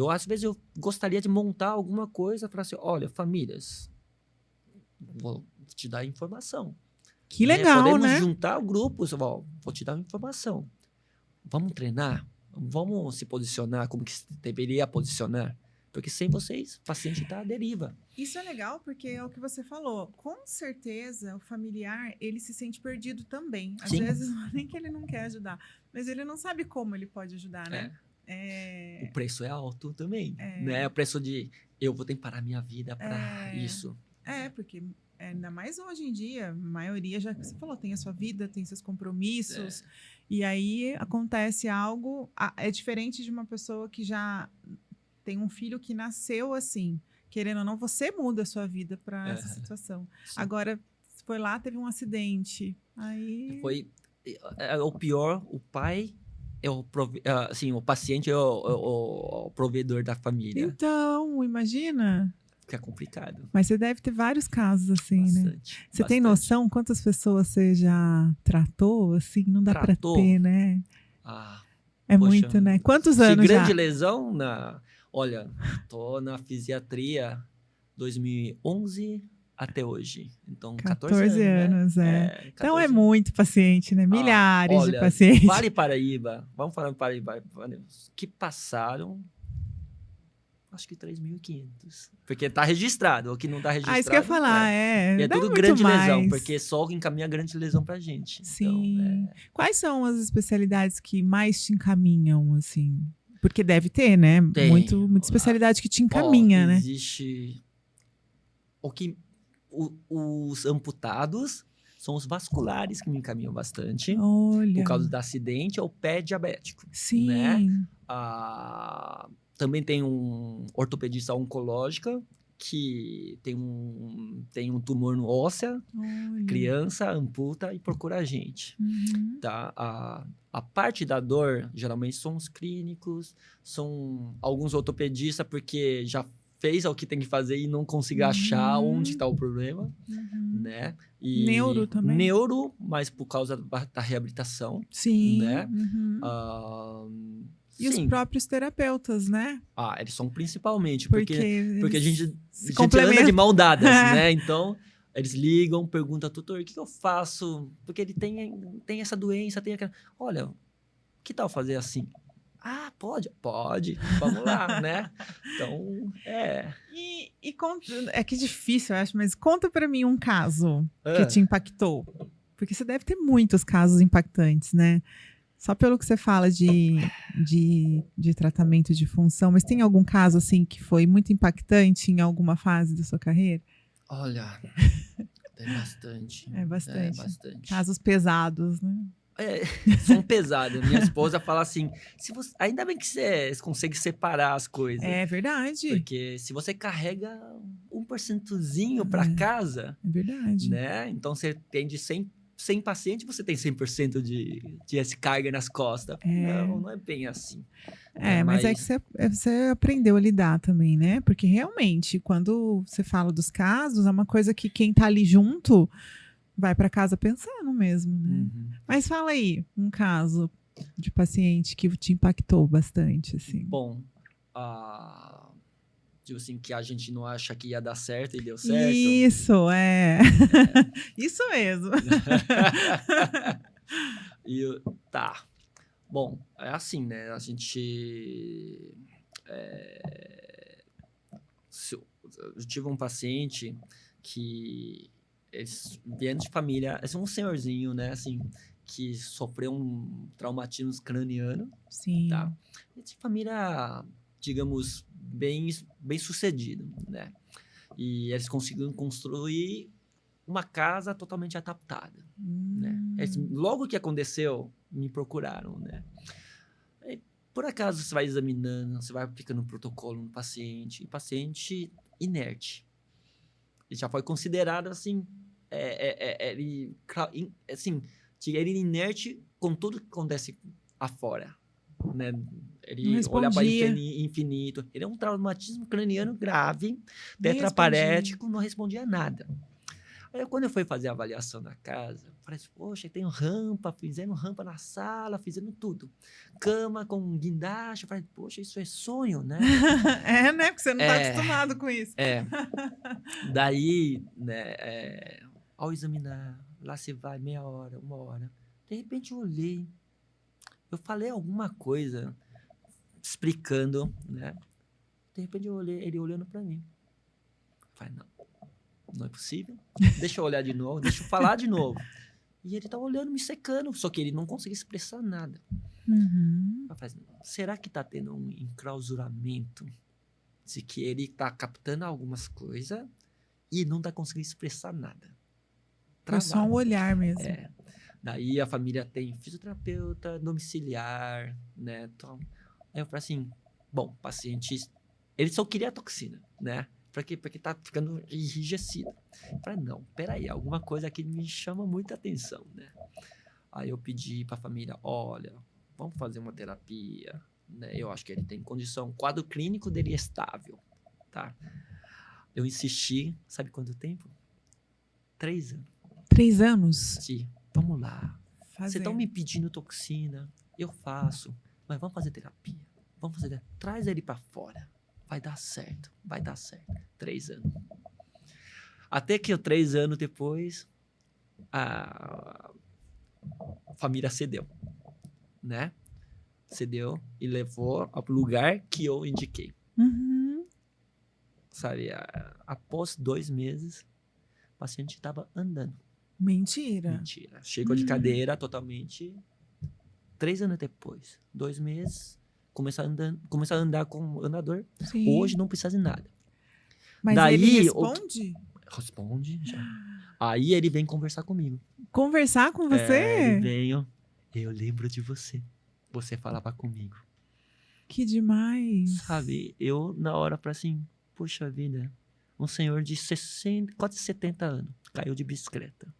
às vezes eu gostaria de montar alguma coisa para assim, olha, famílias, vou te dar informação. Que legal, podemos né? juntar grupos, vou te dar informação. Vamos treinar? Vamos se posicionar como que se deveria posicionar? Porque sem vocês, o paciente está à deriva. Isso é legal porque é o que você falou. Com certeza, o familiar, ele se sente perdido também. Às vezes, nem que ele não quer ajudar, mas ele não sabe como ele pode ajudar, né? O preço é alto também, né? O preço de eu vou ter que parar minha vida para isso. Porque ainda mais hoje em dia, a maioria, já que você falou, tem a sua vida, tem seus compromissos, e aí acontece algo, é diferente de uma pessoa que já tem um filho que nasceu assim, querendo ou não, você muda a sua vida para essa situação. Sim. Agora, foi lá, teve um acidente, aí... O pior, o pai... o paciente é o provedor da família. Então, imagina. Fica complicado. Mas você deve ter vários casos assim, bastante, né? Você tem noção quantas pessoas você já tratou? Assim, não dá para ter, né? É Poxa, muito, né? Quantos se anos já? grande lesão Olha, tô na fisiatria 2011 até hoje. Então, 14 14 anos, né? anos, é. Então é 14 muito paciente, né? Milhares de olha, pacientes. Vale Paraíba, vamos falar em Paraíba, que passaram, acho que 3.500. Porque tá registrado, o que não tá Ah, isso que eu ia registrado não falar, é. E é dá tudo muito grande lesão, mais. porque só encaminha grande lesão pra gente. Então, Sim. Quais são as especialidades que mais te encaminham, assim? Porque deve ter, né? tem. Muita especialidade que te Ó, encaminha, né? existe o que os amputados são os vasculares que me encaminham bastante, por Olha, causa do acidente, ou pé diabético, né? sim. Também tem um ortopedista oncológica que tem um tumor no óssea, Olha. criança, amputa e procura a gente, Uhum. tá? A parte da dor, geralmente, são os clínicos, são alguns ortopedistas, porque já fez o que tem que fazer e não consiga achar onde está o problema, Uhum. né? Neuro E também? neuro, mas por causa da reabilitação, Sim. né? Uhum. E os Sim. próprios terapeutas, né? Eles são principalmente, Porque porque a eles gente se anda de complementam. mão dadas, né? Então, eles ligam, perguntam, tutor, o que eu faço? Porque ele tem essa doença, tem aquela... Olha, que tal fazer assim? Pode, vamos lá, né? Então, E conta, é que é difícil, eu acho, mas conta pra mim um caso que te Ah, impactou. Porque você deve ter muitos casos impactantes, né? Só pelo que você fala de tratamento de função, mas tem algum caso assim que foi muito impactante em alguma fase da sua carreira? olha, tem bastante. É bastante. Bastante. Casos pesados, né? São pesados. Minha esposa fala assim, ainda bem que você consegue separar as coisas. É verdade. Porque se você carrega 1%zinho para casa, É verdade. né? Então você tem de 100 pacientes, você tem 100% de essa carga nas costas. Não é bem assim. Mas é que você aprendeu a lidar também, né? Porque realmente, quando você fala dos casos, é uma coisa que quem tá ali junto vai para casa pensando mesmo, né? Uhum. Mas fala aí, um caso de paciente que te impactou bastante, assim. Bom, tipo assim, que a gente não acha que ia dar certo e deu certo. Isso, Isso mesmo. Tá. Bom, é assim, né? A gente... Eu tive um paciente que eles vieram de família... Esse é um senhorzinho, né? Assim, que sofreu um traumatismo craniano. Sim. Tá? De família, digamos, bem sucedido, né? E eles conseguiram construir uma casa totalmente adaptada, né? Logo que aconteceu, me procuraram, né? E, por acaso você vai examinando, você vai aplicando um protocolo no paciente, e paciente inerte. Ele já foi considerado assim, ele inerte com tudo que acontece afora, né? Ele olha para infinito. Ele é um traumatismo craniano grave, tetraparético, não respondia nada. Aí, quando eu fui fazer a avaliação da casa, falei assim, poxa, tem rampa, fizendo rampa na sala, fizendo tudo. Cama com guindaste. Eu falei, poxa, isso é sonho, né? Né? Porque você não está acostumado com isso. Daí, né, ao examinar, lá se vai meia hora, 1 hora. De repente eu olhei, eu falei alguma coisa explicando, né? De repente eu olhei, ele olhando para mim. Eu falei, não é possível. Deixa eu olhar de novo, deixa eu falar de novo. E ele tava olhando, me secando, só que ele não conseguia expressar nada. Eu falei, será que tá tendo um enclausuramento de que ele tá captando algumas coisas e não tá conseguindo expressar nada? Foi só um olhar mesmo. Daí a família tem fisioterapeuta domiciliar, né? Então, aí eu falei assim, bom, paciente, ele só queria a toxina, né? Porque tá ficando enrijecido. Eu falei, não, peraí, alguma coisa aqui me chama muita atenção, né? Aí eu pedi pra família, olha, vamos fazer uma terapia, né? Eu acho que ele tem condição, o quadro clínico dele é estável, tá? Eu insisti, sabe quanto tempo? 3 anos. 3 anos? Sim, vamos lá. Vocês estão me pedindo toxina, eu faço. mas vamos fazer terapia. Traz ele pra fora. Vai dar certo. 3 anos. Até que 3 anos depois, a família cedeu, né? Cedeu e levou ao lugar que eu indiquei. Uhum. Sabe, após 2 meses, o paciente estava andando. Mentira. Chegou de cadeira totalmente. 3 anos depois, 2 meses, começou a andar com o andador. Sim. Hoje não precisa de nada. Mas Daí, ele responde? Responde já. Aí ele vem conversar comigo. Conversar com você? Ele veio. Eu lembro de você. Você falava comigo. Que demais. Sabe, eu na hora falei assim, puxa vida, um senhor de 60, quase 70 anos, caiu de bicicleta.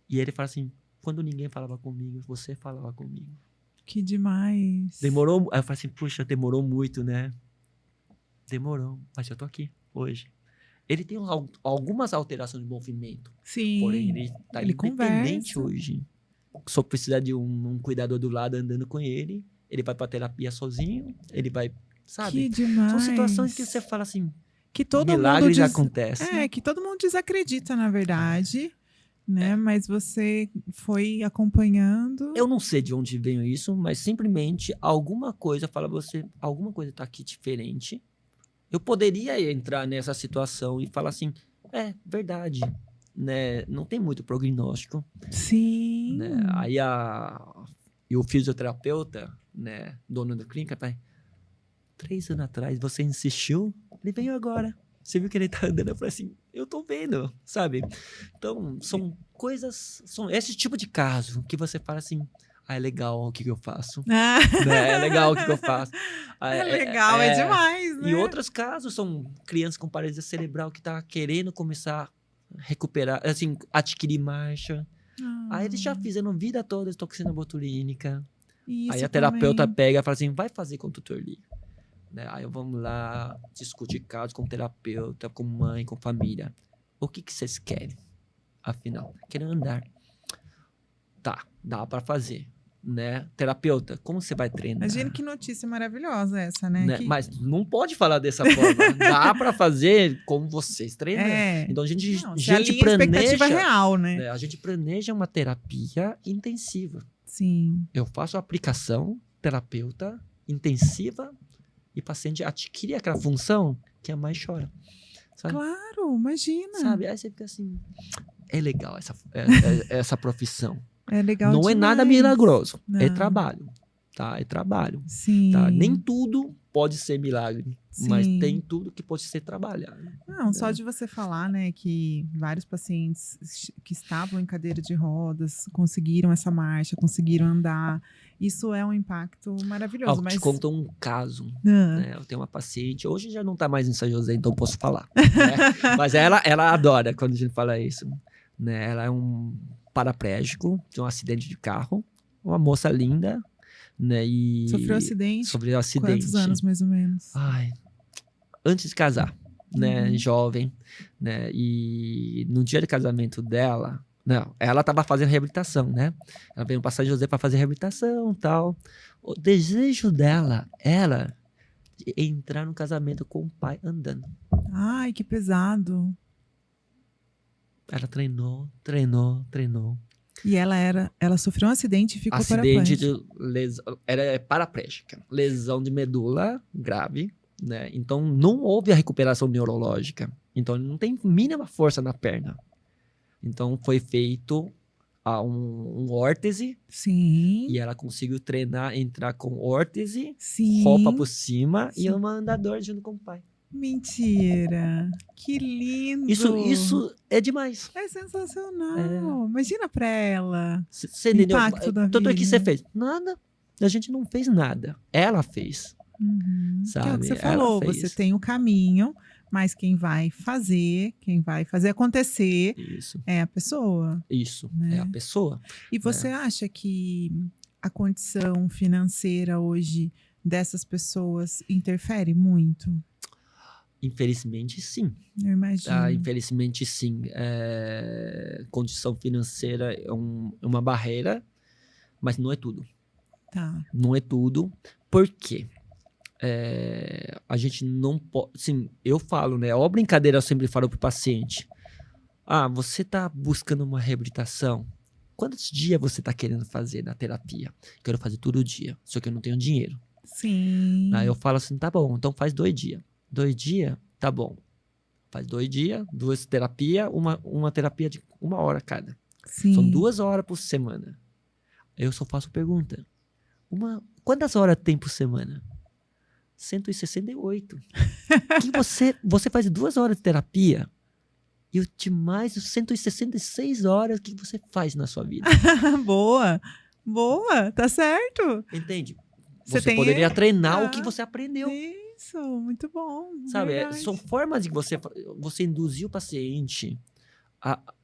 E ele fala assim, quando ninguém falava comigo, você falava comigo. Que demais. Demorou, aí eu falei assim, puxa, demorou muito, né? Demorou, mas eu tô aqui hoje. Ele tem algumas alterações de movimento. Sim. Porém, ele tá independente conversa. hoje. Só precisa de um cuidador do lado andando com ele. Ele vai pra terapia sozinho. Ele vai, sabe? Que demais. São situações que você fala assim, que todo milagres mundo acontecem. que todo mundo desacredita, na verdade. Né? Mas você foi acompanhando. Eu não sei de onde veio isso, mas simplesmente alguma coisa fala você, alguma coisa tá aqui diferente. Eu poderia entrar nessa situação e falar assim, verdade, né? Não tem muito prognóstico. Sim. Né? Aí e o fisioterapeuta, né, dono da clínica, pai, 3 anos atrás você insistiu, ele veio agora. Você viu que ele tá andando? Eu falei assim, eu tô vendo, sabe? Então, são coisas, são esse tipo de caso que você fala assim, é legal o que eu faço. Ah. Né? É legal o que eu faço. É legal, é demais, né? E outros casos são crianças com paralisia cerebral que tá querendo começar a recuperar, assim, adquirir marcha. Aí eles já fizeram vida toda de toxina botulínica. Isso aí a terapeuta também. pega e fala assim, vai fazer com o tutor Lee. Né? Aí vamos lá, discutir casos com o terapeuta, com mãe, com família. O que vocês querem? Afinal, querem andar. Tá, dá pra fazer. Né? Terapeuta, como você vai treinar? Imagina que notícia maravilhosa essa, né? Que... Mas não pode falar dessa forma. Dá pra fazer como vocês treinam. Então a gente planeja. Expectativa real, né? A gente planeja uma terapia intensiva. Sim. Eu faço a aplicação, terapeuta, intensiva, e o paciente adquire aquela função que a mãe chora. Sabe? Claro, imagina. Sabe? Aí você fica assim, é legal essa profissão. É legal Não demais. é nada milagroso, Não. é trabalho, tá? É trabalho. Sim. Tá? Nem tudo pode ser milagre, Sim. mas tem tudo que pode ser trabalhado. Não, só de você falar, né, que vários pacientes que estavam em cadeira de rodas conseguiram essa marcha, conseguiram andar. Isso é um impacto maravilhoso. Eu te conto um caso. Ah. Né? Eu tenho uma paciente, hoje já não tá mais em São José, então posso falar. Né? Mas ela adora quando a gente fala isso. Né? Ela é um paraplégico de um acidente de carro, uma moça linda, né? E sofreu acidente? Quantos anos, mais ou menos? Antes de casar, né? Jovem, né? E no dia de casamento dela, não, ela estava fazendo reabilitação, né? Ela veio passar em José para fazer reabilitação e tal. O desejo dela era entrar no casamento com o pai andando. Ai, que pesado. Ela treinou. E ela sofreu um acidente e ficou paraplégica. Era paraplégica. Lesão de medula grave, né? Então não houve a recuperação neurológica. Então não tem mínima força na perna. Então foi feito um órtese. Sim. E ela conseguiu entrar com órtese, Sim. roupa por cima. Sim. E um andador junto com o pai. Mentira! Que lindo! Isso é demais. É sensacional. Imagina pra ela. Você o entendeu? impacto da Tudo vida. que você fez. Nada. A gente não fez nada. Ela fez. Sabe? Que é o que você falou. Você tem o caminho, mas quem vai fazer acontecer é a pessoa. Isso, né? é a pessoa. E você acha que a condição financeira hoje dessas pessoas interfere muito? Infelizmente, sim. Eu imagino. Infelizmente, sim. Condição financeira é uma barreira, mas não é tudo. Tá. Não é tudo. Por quê? A gente não pode... Assim, eu falo, né? Ó, brincadeira, eu sempre falo pro paciente. Você tá buscando uma reabilitação? Quantos dias você tá querendo fazer na terapia? Quero fazer todo dia, só que eu não tenho dinheiro. Sim. Aí eu falo assim, tá bom, então faz 2 dias. 2 dias, tá bom. Faz 2 dias, 2 terapias, uma terapia de 1 hora cada. Sim. São 2 horas por semana. Eu só faço pergunta. Quantas horas tem por semana? 168. Que você faz 2 horas de terapia e eu te mais os 166 horas que você faz na sua vida. Boa, tá certo. Entende? Você Você poderia treinar o que você aprendeu. Isso, muito bom. Sabe? São formas de você induzir o paciente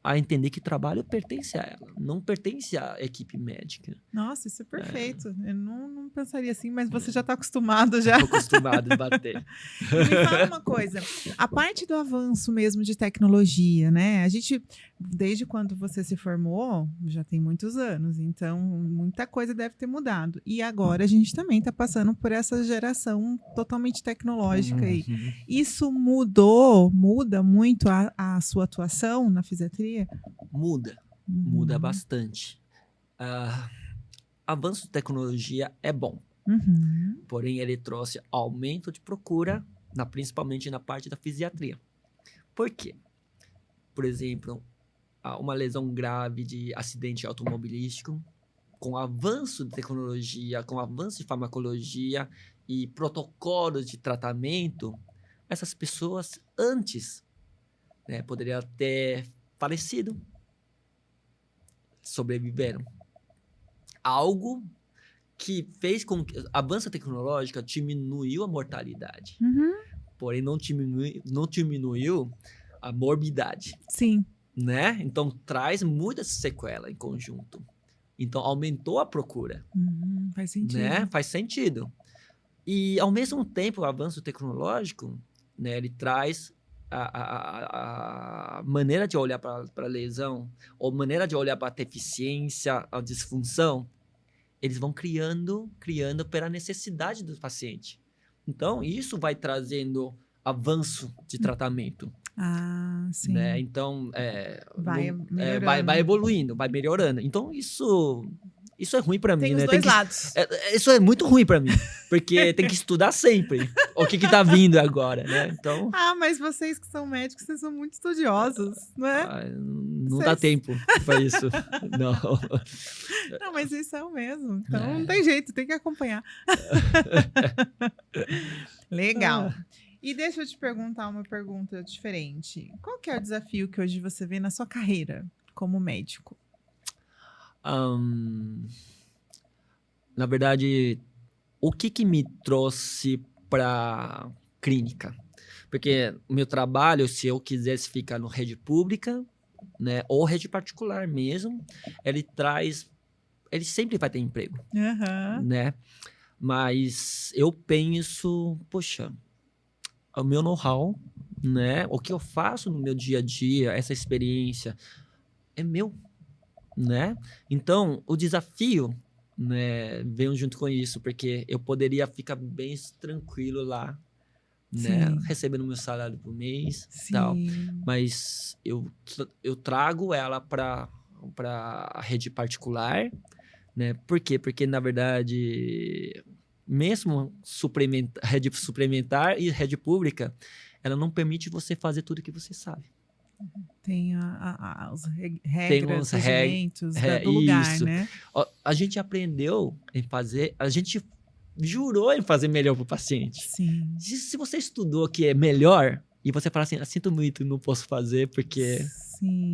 a entender que trabalho pertence a ela, não pertence à equipe médica. Nossa, isso é perfeito. Eu não pensaria assim, mas você já está acostumado já. Estou acostumado a bater. E me fala uma coisa, a parte do avanço mesmo de tecnologia, né? A gente, desde quando você se formou, já tem muitos anos, então muita coisa deve ter mudado. E agora a gente também está passando por essa geração totalmente tecnológica aí. Isso muda muito a sua atuação na fisiatria? Muda bastante. Avanço de tecnologia é bom. Porém, ele trouxe aumento de procura, principalmente na parte da fisiatria. Por quê? Por exemplo, uma lesão grave de acidente automobilístico, com avanço de tecnologia, com avanço de farmacologia e protocolos de tratamento, essas pessoas antes, né, poderiam ter falecido, sobreviveram. Algo que fez com que a avança tecnológica diminuiu a mortalidade. Porém, não diminuiu a morbidade. Sim. Né? Então, traz muitas sequelas em conjunto. Então, aumentou a procura. Faz sentido. Né? Faz sentido. E, ao mesmo tempo, o avanço tecnológico, né, ele traz a maneira de olhar para a lesão, ou maneira de olhar para a deficiência, a disfunção, eles vão criando pela necessidade do paciente. Então, isso vai trazendo avanço de tratamento. Sim. Né? Então, vai evoluindo, vai melhorando. Então, isso é ruim para mim. Tem né? os dois lados. Isso é muito ruim para mim, porque tem que estudar sempre o que tá vindo agora, né? Então... mas vocês que são médicos, vocês são muito estudiosos, não é? Não dá tempo para isso. Não, mas isso é o mesmo. Então, não tem jeito, tem que acompanhar. Legal. E deixa eu te perguntar uma pergunta diferente. Qual que é o desafio que hoje você vê na sua carreira como médico? Na verdade, o que me trouxe para clínica? Porque o meu trabalho, se eu quisesse ficar no rede pública, né, ou rede particular mesmo, ele sempre vai ter emprego, né? Mas eu penso, poxa, o meu know-how, né, o que eu faço no meu dia a dia, essa experiência é meu, né? Então, o desafio, né, veio junto com isso, porque eu poderia ficar bem tranquilo lá, né, recebendo meu salário por mês, tal, mas eu trago ela para a rede particular, né? Por quê? Porque, na verdade, mesmo rede suplementar e rede pública, ela não permite você fazer tudo que você sabe. Tem as regras, regimentos do lugar, né? A gente aprendeu em fazer, a gente jurou em fazer melhor para o paciente. Sim. Se você estudou que é melhor e você fala assim, sinto muito, não posso fazer porque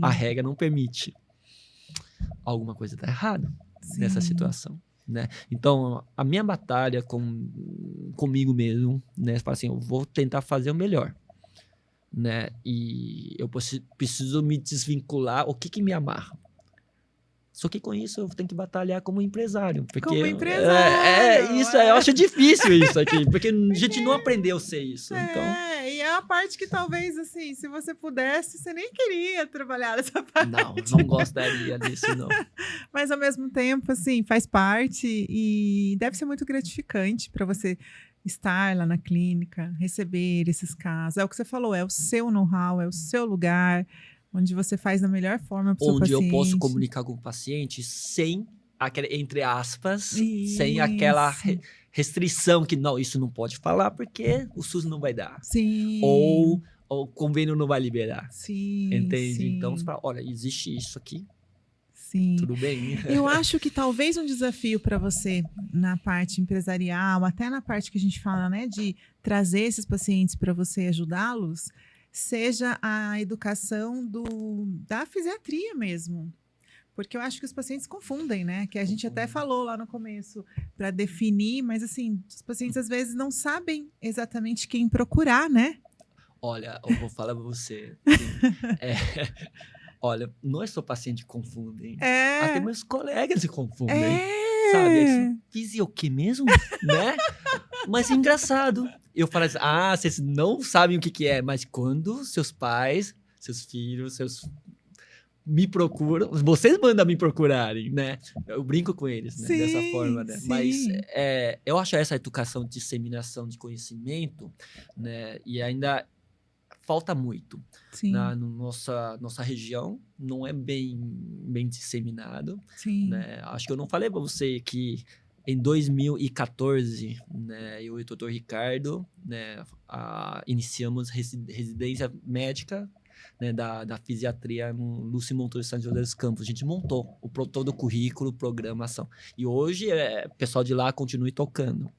a regra não permite. Alguma coisa está errada nessa situação. Né? Então, a minha batalha comigo mesmo, né? Fala assim, eu vou tentar fazer o melhor. Né? E eu preciso me desvincular. O que me amarra? Só que com isso eu tenho que batalhar como empresário. Porque Como empresário, isso, eu acho difícil isso aqui, porque a gente não aprendeu a ser isso. Então, e é a parte que talvez, assim, se você pudesse, você nem queria trabalhar nessa parte. não gostaria disso, não. Mas ao mesmo tempo, assim, faz parte e deve ser muito gratificante para você estar lá na clínica, receber esses casos. É o que você falou, é o seu know-how, é o seu lugar, onde você faz da melhor forma para o seu Onde paciente. eu posso comunicar com o paciente sem aquela, entre aspas, sem aquela restrição que não, isso não pode falar porque o SUS não vai dar. Sim. Ou o convênio não vai liberar. Sim. Entende? Sim. Então você fala, olha, existe isso aqui. Sim. Tudo bem? Eu acho que talvez um desafio para você na parte empresarial, até na parte que a gente fala, né, de trazer esses pacientes para você ajudá-los, seja a educação da fisiatria mesmo. Porque eu acho que os pacientes confundem, né? Que a gente até falou lá no começo para definir, mas assim, os pacientes às vezes não sabem exatamente quem procurar, né? Olha, eu vou falar para você. Assim, olha, nós só pacientes confundem. Até meus colegas se confundem. Sabe? Fiz o que mesmo? Né? Mas é engraçado. Eu falo assim, vocês não sabem o que é, mas quando seus pais, seus filhos, me procuram, vocês mandam me procurarem, né? Eu brinco com eles, né? Dessa forma, né? Sim. Mas eu acho essa educação de disseminação de conhecimento, né? E ainda falta muito. Sim. Na nossa região não é bem disseminado. Sim. Né? Acho que eu não falei para você que em 2014, né, eu e o Dr. Ricardo, né, iniciamos residência médica, né, da fisiatria no Lúcio Montoro de São José dos Campos. A gente montou todo o currículo, programação. E hoje o pessoal de lá continua tocando.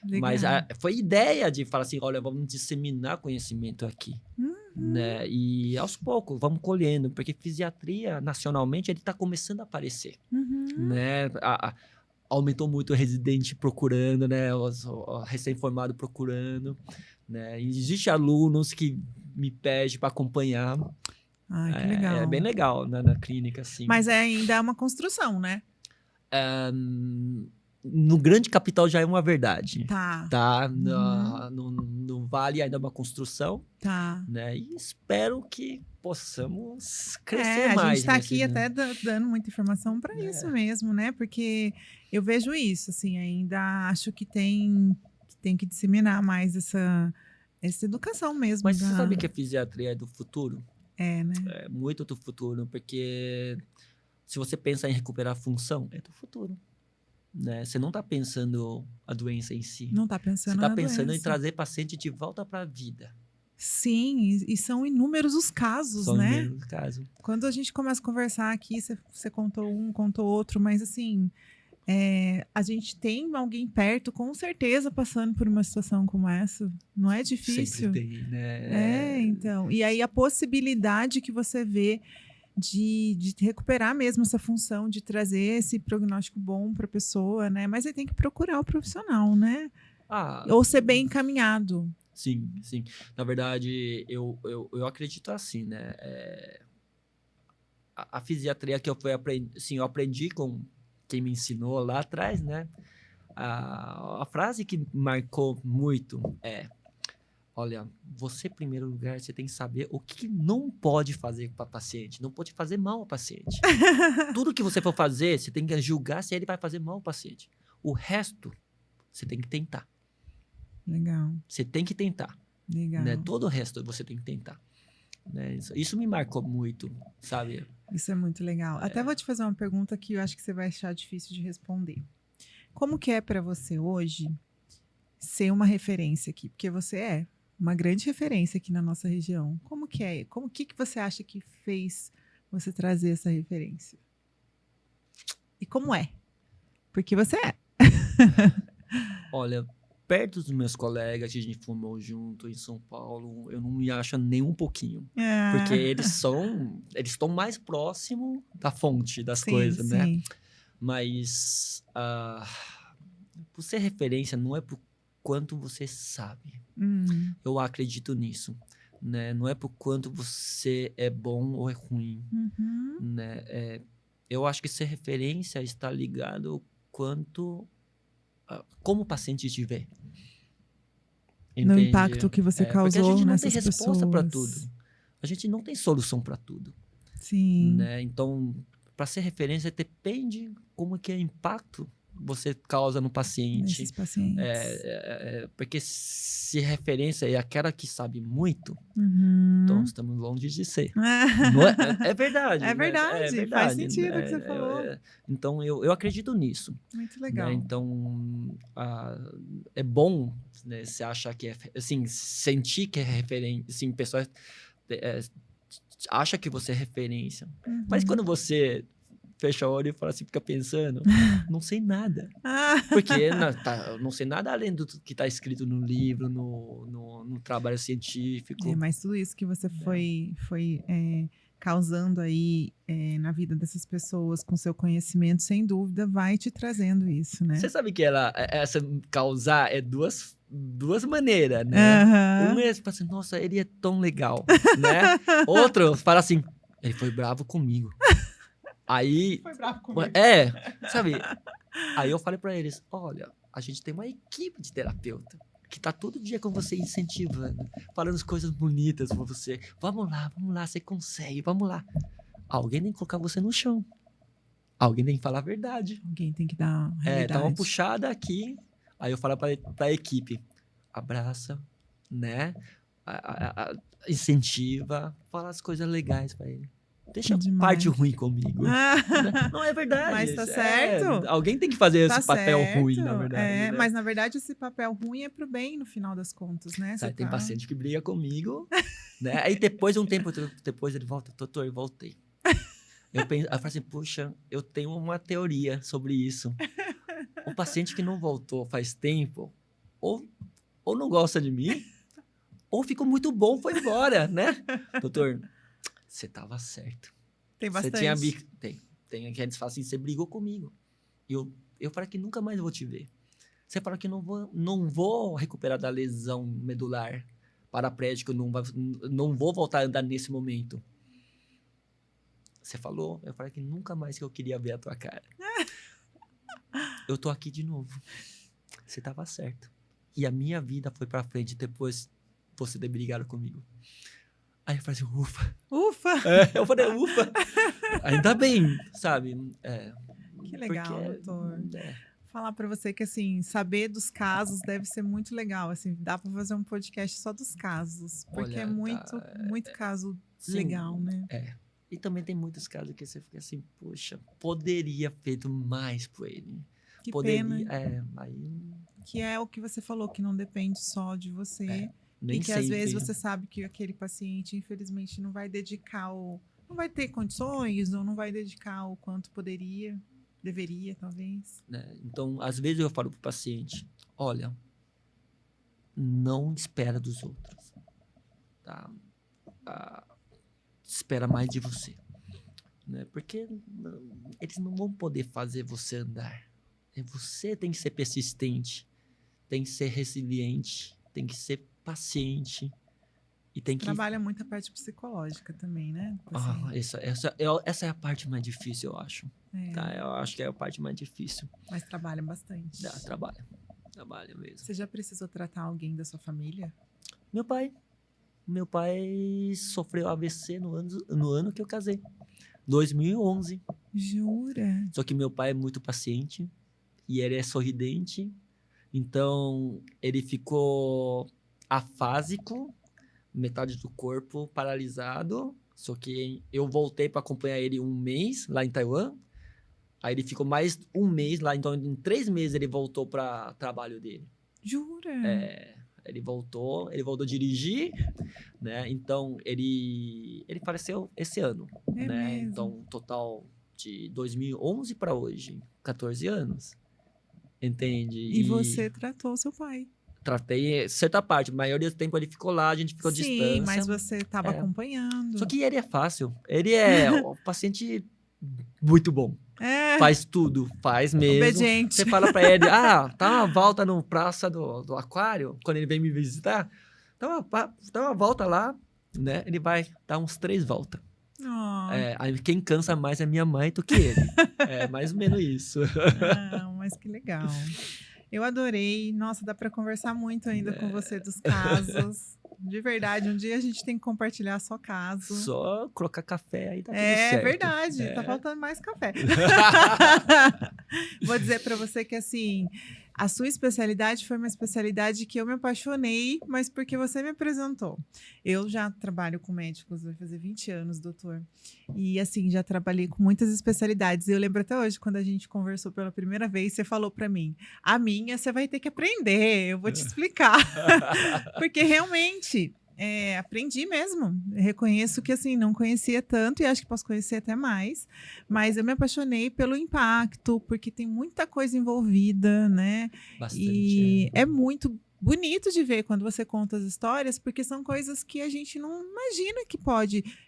Legal. Mas foi ideia de falar assim, olha, vamos disseminar conhecimento aqui. Né? E aos poucos, vamos colhendo, porque fisiatria, nacionalmente, ele está começando a aparecer. Né? Aumentou muito o residente procurando, né? O recém-formado procurando. Né? E existe alunos que me pedem para acompanhar. Que legal. É bem legal, né? Na clínica, assim. Mas ainda é uma construção, né? No grande capital já é uma verdade. Tá. No Vale ainda é uma construção. Tá. Né? E espero que possamos crescer mais. A gente está aqui até dando muita informação para isso mesmo, né? Porque eu vejo isso, assim, ainda acho que tem que disseminar mais essa educação mesmo. Mas você sabe que a fisiatria é do futuro? Né? É muito do futuro, porque se você pensa em recuperar a função, é do futuro. Né? Você não está pensando a doença em si. Não está pensando Você está pensando em trazer paciente de volta para a vida. Sim, e são inúmeros os casos, são né? Inúmeros casos. Quando a gente começa a conversar aqui, você contou um, contou outro, mas assim, a gente tem alguém perto, com certeza, passando por uma situação como essa. Não é difícil? Sempre tem, né? Então. E aí a possibilidade que você vê de recuperar mesmo essa função, de trazer esse prognóstico bom para a pessoa, né? Mas aí tem que procurar o profissional, né? Ou ser bem encaminhado. Sim. Na verdade, eu acredito assim, né? A fisiatria que eu aprendi com quem me ensinou lá atrás, né? A frase que marcou muito é: olha, você, em primeiro lugar, você tem que saber o que não pode fazer para o paciente. Não pode fazer mal ao paciente. Tudo que você for fazer, você tem que julgar se ele vai fazer mal ao paciente. O resto, você tem que tentar. Legal. Você tem que tentar. Legal. Né? Todo o resto você tem que tentar. Né? Isso me marcou muito, sabe? Isso é muito legal. Até vou te fazer uma pergunta que eu acho que você vai achar difícil de responder. Como que é para você hoje ser uma referência aqui? Porque você é uma grande referência aqui na nossa região. Como que é? O que você acha que fez você trazer essa referência? E como é? Porque você é. Olha, perto dos meus colegas que a gente formou junto em São Paulo, eu não me acho nem um pouquinho. Porque eles estão mais próximos da fonte das coisas, né? Mas por ser referência não é por quanto você sabe. Eu acredito nisso. Né? Não é por quanto você é bom ou é ruim. Né? eu acho que ser referência está ligado como o paciente te vê. No impacto que você Porque a causou gente não nessas tem resposta para pessoas. tudo. A gente não tem solução para tudo. Sim. Né? Então, para ser referência, depende como que é o impacto você causa no paciente. Nesses pacientes. Porque se referência é aquela que sabe muito, Uhum. então estamos longe de ser. Não é verdade. É né? verdade, faz sentido o que você falou. Então, eu acredito nisso. Muito legal. Né? Então, é bom, né? Você achar que assim, sentir que é referência. Assim, pessoas acham que você é referência. Uhum. Mas quando você fecha o olho e fala assim, fica pensando, não sei nada. Porque eu não sei nada além do que está escrito no livro, no trabalho científico. Mas tudo isso que você foi causando aí na vida dessas pessoas com seu conhecimento, sem dúvida, vai te trazendo isso, né? Você sabe que essa causar é duas maneiras, né? Uhum. Um é tipo assim, nossa, ele é tão legal, né? Outro fala assim, ele foi bravo comigo. Aí, foi bravo comigo. Sabe? Aí eu falei pra eles, olha, a gente tem uma equipe de terapeuta que tá todo dia com você incentivando, falando as coisas bonitas pra você. Vamos lá, você consegue, vamos lá. Alguém tem que colocar você no chão. Alguém tem que falar a verdade. Alguém tem que dar a realidade. Dá uma puxada aqui. Aí eu falo pra equipe, abraça, né? Incentiva, fala as coisas legais pra ele. Deixa a parte ruim comigo. Não é verdade. Mas tá certo. Alguém tem que fazer esse papel ruim, na verdade. Né? Mas, na verdade, esse papel ruim é pro bem, no final das contas, né? Tem paciente que briga comigo, né? Aí depois, um tempo depois, ele volta, doutor, eu voltei. Eu falo assim, puxa, eu tenho uma teoria sobre isso. O paciente que não voltou faz tempo, ou não gosta de mim, ou ficou muito bom, foi embora, né? Doutor, você tava certo. Tem bastante. Você tinha tem que eles falam assim, você brigou comigo. Eu falei que nunca mais vou te ver. Você fala que não vou recuperar da lesão medular paraplégico, não vou voltar a andar nesse momento. Você falou, eu falei que nunca mais que eu queria ver a tua cara. Eu tô aqui de novo. Você tava certo. E a minha vida foi pra frente depois você ter brigado comigo. Aí eu falei assim, ufa. Ufa! Eu falei, ufa. Ainda bem, sabe? Que legal, doutor. Falar pra você que, assim, saber dos casos deve ser muito legal. Assim, dá pra fazer um podcast só dos casos. Porque é muito caso legal, né? E também tem muitos casos que você fica assim, poxa, poderia feito mais por ele. Que poderia, pena. Que é o que você falou, que não depende só de você. Nem e que sempre. Às vezes você sabe que aquele paciente, infelizmente, não vai dedicar não vai ter condições, ou não vai dedicar o quanto deveria, talvez. Então, às vezes eu falo pro paciente, olha, não espera dos outros, tá? Espera mais de você, né? Porque eles não vão poder fazer você andar. Você tem que ser persistente, tem que ser resiliente, tem que ser paciente e tem que... Trabalha muito a parte psicológica também, né? Essa é a parte mais difícil, eu acho. Tá? Eu acho que é a parte mais difícil. Mas trabalha bastante. Trabalha mesmo. Você já precisou tratar alguém da sua família? Meu pai sofreu AVC no ano que eu casei. 2011. Jura? Só que meu pai é muito paciente e ele é sorridente. Então, ele ficou afásico, metade do corpo paralisado. Só que eu voltei para acompanhar ele 1 mês lá em Taiwan. Aí ele ficou mais 1 mês lá. Então, em 3 meses, ele voltou para trabalho dele. Jura? Ele voltou a dirigir, né? Então, ele faleceu esse ano, né? Mesmo? Então, total de 2011 para hoje, 14 anos. Entende? E você tratou seu pai? Tratei certa parte. A maioria do tempo ele ficou lá, a gente ficou à distância. Sim, mas você estava acompanhando. Só que ele é fácil. Ele é um paciente muito bom. Faz tudo, faz mesmo. Obediente. Você fala pra ele, tá uma volta no praça do aquário, quando ele vem me visitar, dá uma volta lá, né? Ele vai dar uns 3 voltas. Aí quem cansa mais é minha mãe do que ele. É mais ou menos isso. Mas que legal. Eu adorei. Nossa, dá para conversar muito ainda com você dos casos. De verdade, um dia a gente tem que compartilhar só caso. Só colocar café aí tá tudo certo. É verdade, tá faltando mais café. Vou dizer para você que, assim, a sua especialidade foi uma especialidade que eu me apaixonei, mas porque você me apresentou. Eu já trabalho com médicos, vai fazer 20 anos, doutor. E, assim, já trabalhei com muitas especialidades. Eu lembro até hoje, quando a gente conversou pela primeira vez, você falou para mim, a minha você vai ter que aprender, eu vou te explicar. Porque, realmente... aprendi mesmo. Eu reconheço que, assim, não conhecia tanto e acho que posso conhecer até mais, mas eu me apaixonei pelo impacto, porque tem muita coisa envolvida, né? Bastante. E é muito bonito de ver quando você conta as histórias, porque são coisas que a gente não imagina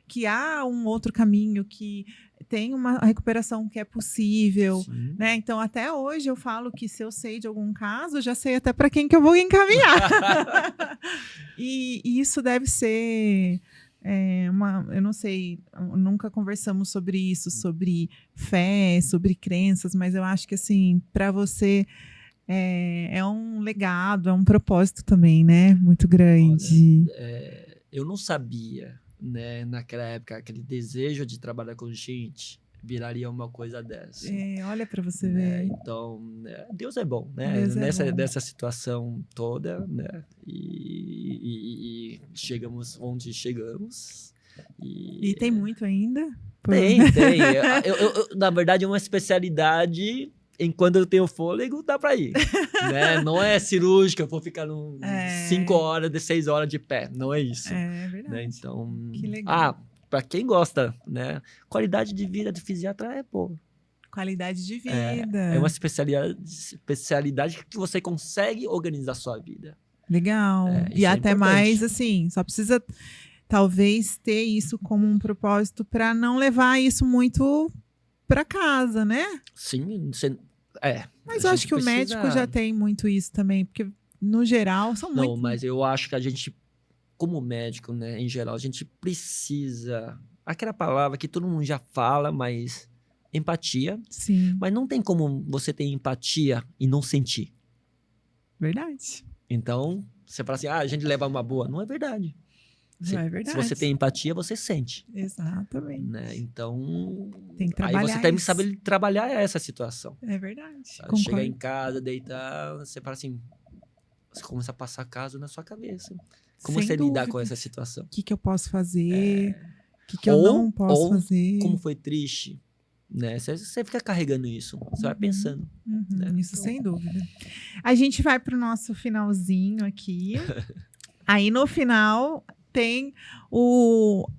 que há um outro caminho, que tem uma recuperação que é possível, Sim. né? Então, até hoje eu falo que se eu sei de algum caso, eu já sei até para quem que eu vou encaminhar. E isso deve ser eu não sei, nunca conversamos sobre isso, sobre fé, sobre crenças, mas eu acho que, assim, para você é um legado, é um propósito também, né? Muito grande. Olha, eu não sabia, né, naquela época, aquele desejo de trabalhar com gente viraria uma coisa dessa. Olha para você né? ver. Então, Deus é bom, né? Deus é bom. Nessa situação toda, né? E chegamos onde chegamos. E tem muito ainda? Tem. Na verdade, é uma especialidade... Enquanto eu tenho fôlego, dá pra ir. Né? Não é cirúrgica, eu vou ficar 5 horas, 6 horas de pé. Não é isso. É verdade. Né? Então, que legal. Pra quem gosta, né? Qualidade de vida de fisiatra é boa. Qualidade de vida. É uma especialidade que você consegue organizar a sua vida. Legal. E até importante. mais, assim, só precisa talvez ter isso como um propósito para não levar isso muito para casa, né? Sim, mas eu acho que o médico já tem muito isso também, porque no geral são muito... Não, mas eu acho que a gente, como médico, né, em geral, a gente precisa... Aquela palavra que todo mundo já fala, mas... Empatia. Sim. Mas não tem como você ter empatia e não sentir. Verdade. Então, você fala assim, a gente leva uma boa. Não é verdade. Não é verdade. Se você tem empatia, você sente. Exatamente. Né? Então, tem que trabalhar aí você tem que saber trabalhar essa situação. É verdade. Chegar em casa, deitar, você fala assim, você começa a passar caso na sua cabeça. Como Sem você dúvida. lidar com essa situação? O que eu posso fazer? O que eu não posso fazer? Como foi triste? Né? Você fica carregando isso. Você vai pensando. Né? Isso sem dúvida. A gente vai para o nosso finalzinho aqui. Aí no final... tem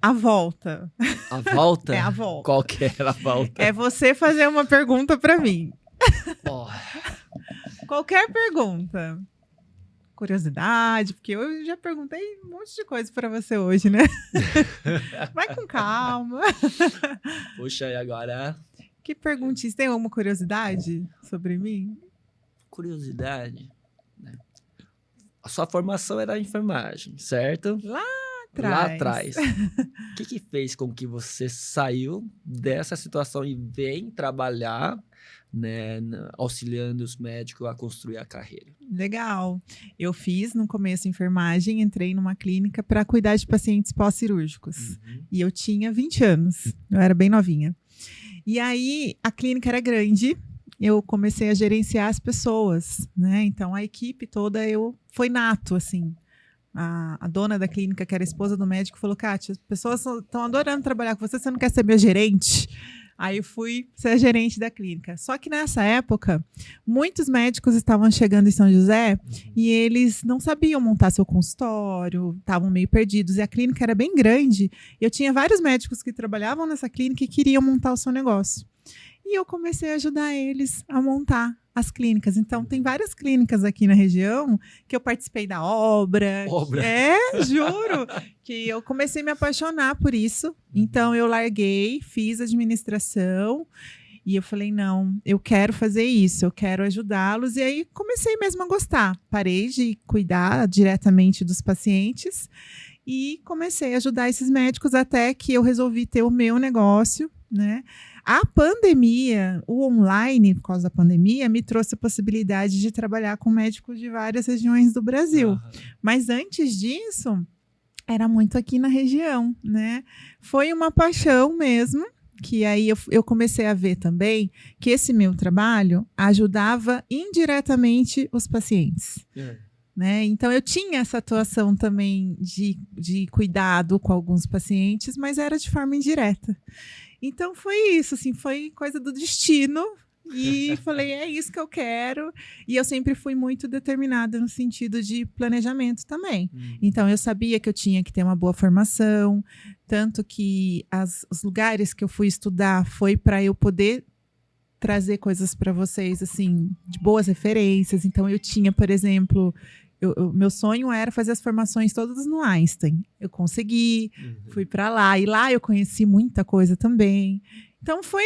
a volta. A volta? É a volta. Qual que era a volta? É você fazer uma pergunta para mim. Oh. Qualquer pergunta. Curiosidade, porque eu já perguntei um monte de coisa para você hoje, né? Vai com calma. Puxa, e agora? Que perguntinha? Tem alguma curiosidade sobre mim? Curiosidade? Né? A sua formação era enfermagem, certo? Lá Lá atrás. O que fez com que você saiu dessa situação e vem trabalhar, né, auxiliando os médicos a construir a carreira? Legal. Eu fiz no começo enfermagem, entrei numa clínica para cuidar de pacientes pós-cirúrgicos. E eu tinha 20 anos, eu era bem novinha. E aí a clínica era grande, eu comecei a gerenciar as pessoas, né? Então a equipe toda foi nato, assim. A dona da clínica, que era a esposa do médico, falou: Kátia, as pessoas estão adorando trabalhar com você, você não quer ser minha gerente? Aí eu fui ser a gerente da clínica. Só que nessa época, muitos médicos estavam chegando em São José e eles não sabiam montar seu consultório, estavam meio perdidos. E a clínica era bem grande. E eu tinha vários médicos que trabalhavam nessa clínica e queriam montar o seu negócio. E eu comecei a ajudar eles a montar as clínicas. Então, tem várias clínicas aqui na região que eu participei da obra. Juro! Que eu comecei a me apaixonar por isso. Então, eu larguei, fiz administração e eu falei, não, eu quero fazer isso, eu quero ajudá-los. E aí, comecei mesmo a gostar. Parei de cuidar diretamente dos pacientes e comecei a ajudar esses médicos até que eu resolvi ter o meu negócio, né? A pandemia, o online, por causa da pandemia, me trouxe a possibilidade de trabalhar com médicos de várias regiões do Brasil. Aham. Mas antes disso, era muito aqui na região, né? Foi uma paixão mesmo, que aí eu comecei a ver também que esse meu trabalho ajudava indiretamente os pacientes. É. Né? Então, eu tinha essa atuação também de cuidado com alguns pacientes, mas era de forma indireta. Então, foi isso, assim, foi coisa do destino. E falei, é isso que eu quero. E eu sempre fui muito determinada no sentido de planejamento também. Então, eu sabia que eu tinha que ter uma boa formação, tanto que os lugares que eu fui estudar foi para eu poder trazer coisas para vocês, assim, de boas referências. Então, eu tinha, por exemplo, meu sonho era fazer as formações todas no Einstein. Eu consegui, fui para lá. E lá eu conheci muita coisa também. Então, foi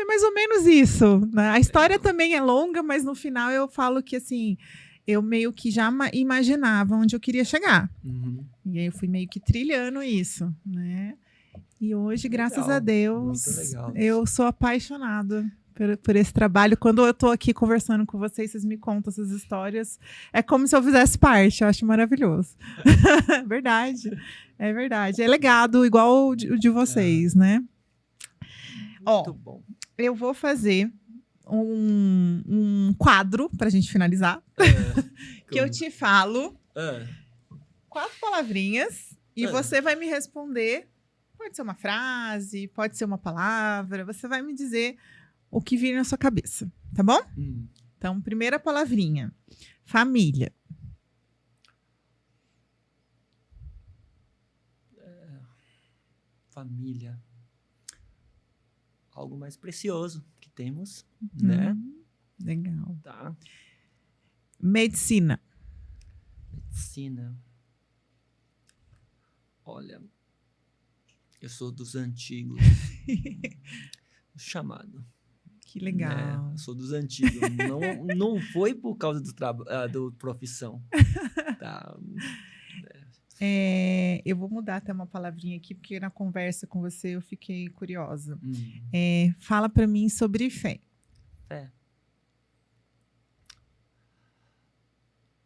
mais ou menos isso, né? A história também é longa, mas no final eu falo que, assim, eu meio que já imaginava onde eu queria chegar. E aí eu fui meio que trilhando isso, né? E hoje, graças a Deus, eu sou apaixonada por esse trabalho. Quando eu tô aqui conversando com vocês, vocês me contam essas histórias. É como se eu fizesse parte. Eu acho maravilhoso. Verdade. É verdade. É legado igual o de vocês, né? Muito bom. Eu vou fazer um quadro pra gente finalizar. Que eu te falo 4 palavrinhas e você vai me responder. Pode ser uma frase, pode ser uma palavra. Você vai me dizer o que vir na sua cabeça, tá bom? Então, primeira palavrinha. Família. Família. Algo mais precioso que temos, né? Legal. Tá. Medicina. Medicina. Olha, eu sou dos antigos. Chamado. Que legal. Eu sou dos antigos. Não foi por causa do profissão. Tá. Eu vou mudar até uma palavrinha aqui, porque na conversa com você eu fiquei curiosa. Fala para mim sobre fé. Fé.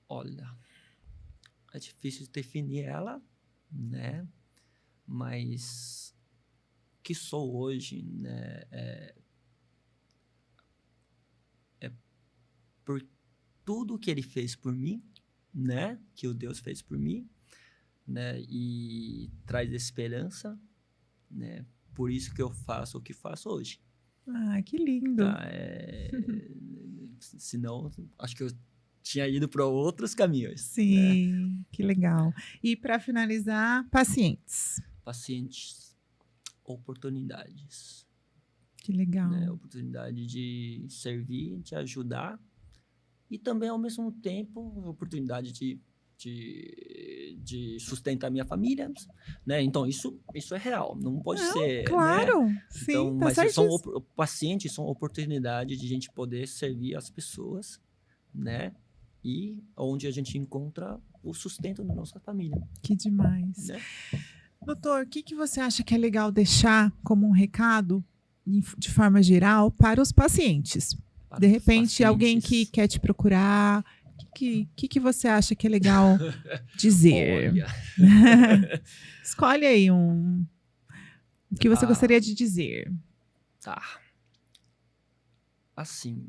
Olha, é difícil de definir ela, né? Mas o que sou hoje, né? É por tudo que ele fez por mim, né? Que o Deus fez por mim, né? E traz esperança, né? Por isso que eu faço o que faço hoje. Ah, que lindo. Tá, senão, acho que eu tinha ido para outros caminhos. Sim, né? Que legal. E para finalizar, pacientes. Pacientes, oportunidades. Que legal. Né? Oportunidade de servir, de ajudar. E também, ao mesmo tempo, oportunidade de sustentar minha família, né? Então, isso é real, não pode ser, claro, né? Sim, então, tá mas certíssimo. pacientes são oportunidades de a gente poder servir as pessoas, né? E onde a gente encontra o sustento da nossa família. Que demais. Né? Doutor, o que você acha que é legal deixar como um recado, de forma geral, para os pacientes? De repente, alguém que quer te procurar, o que você acha que é legal dizer? Escolhe aí o que você gostaria de dizer. Tá. Assim.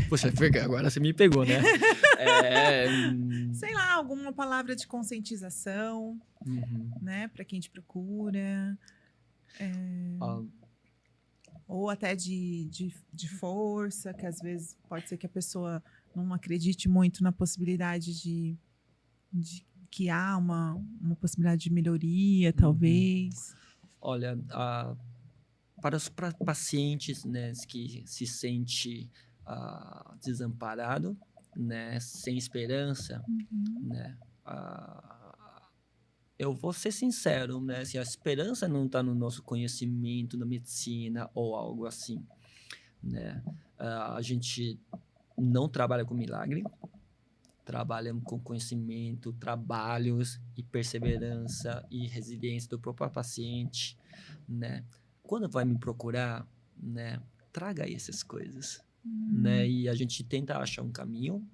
Poxa, agora você me pegou, né? Sei lá, alguma palavra de conscientização, né? Para quem te procura. Ou até de força, que às vezes pode ser que a pessoa não acredite muito na possibilidade de que há uma possibilidade de melhoria, talvez. Olha, para os pacientes, né, que se sente desamparado, né, sem esperança, né, eu vou ser sincero, né, se a esperança não está no nosso conhecimento da medicina ou algo assim, né, a gente não trabalha com milagre, Trabalhamos com conhecimento, trabalhos e perseverança e resiliência do próprio paciente, né? Quando vai me procurar, né? Traga aí essas coisas, né? E a gente tenta achar um caminho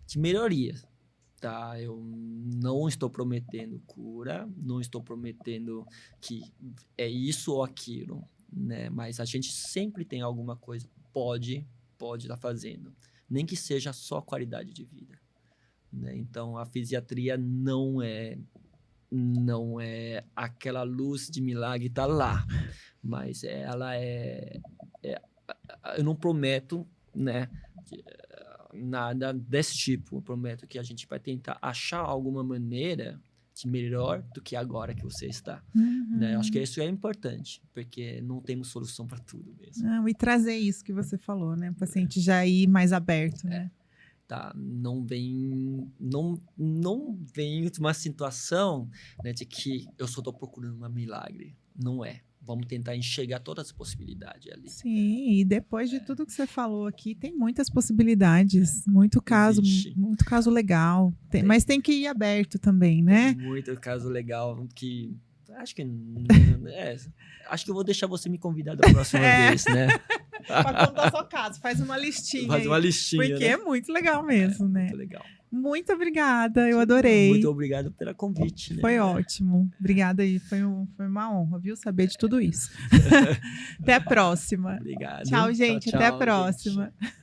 de melhoria, tá? Eu não estou prometendo cura, não estou prometendo que é isso ou aquilo, né? Mas a gente sempre tem alguma coisa que pode estar fazendo, nem que seja só qualidade de vida, né? Então, a fisiatria não é aquela luz de milagre tá lá, mas ela eu não prometo, né, nada desse tipo. Eu prometo que a gente vai tentar achar alguma maneira de melhor do que agora que você está, né? Acho que isso é importante, porque não temos solução para tudo mesmo. Não, e trazer isso que você falou, né? O paciente já ir mais aberto, né? Tá, não vem uma situação, né, de que eu só estou procurando um milagre. Não é. Vamos tentar enxergar todas as possibilidades ali. Sim, e depois de tudo que você falou aqui, tem muitas possibilidades, muito caso legal. Mas tem que ir aberto também, né? Tem muito caso legal que acho que acho que eu vou deixar você me convidar da próxima vez, né? Para contar sua casa, faz uma listinha. Faz uma listinha, porque né? é muito legal mesmo, né? Muito legal. Muito obrigada, eu adorei. Muito obrigado pelo convite. Né? Foi ótimo. Obrigada aí, foi uma honra, viu? Saber de tudo isso. Até a próxima. Obrigado. Tchau, gente. Tchau, até a próxima. Gente.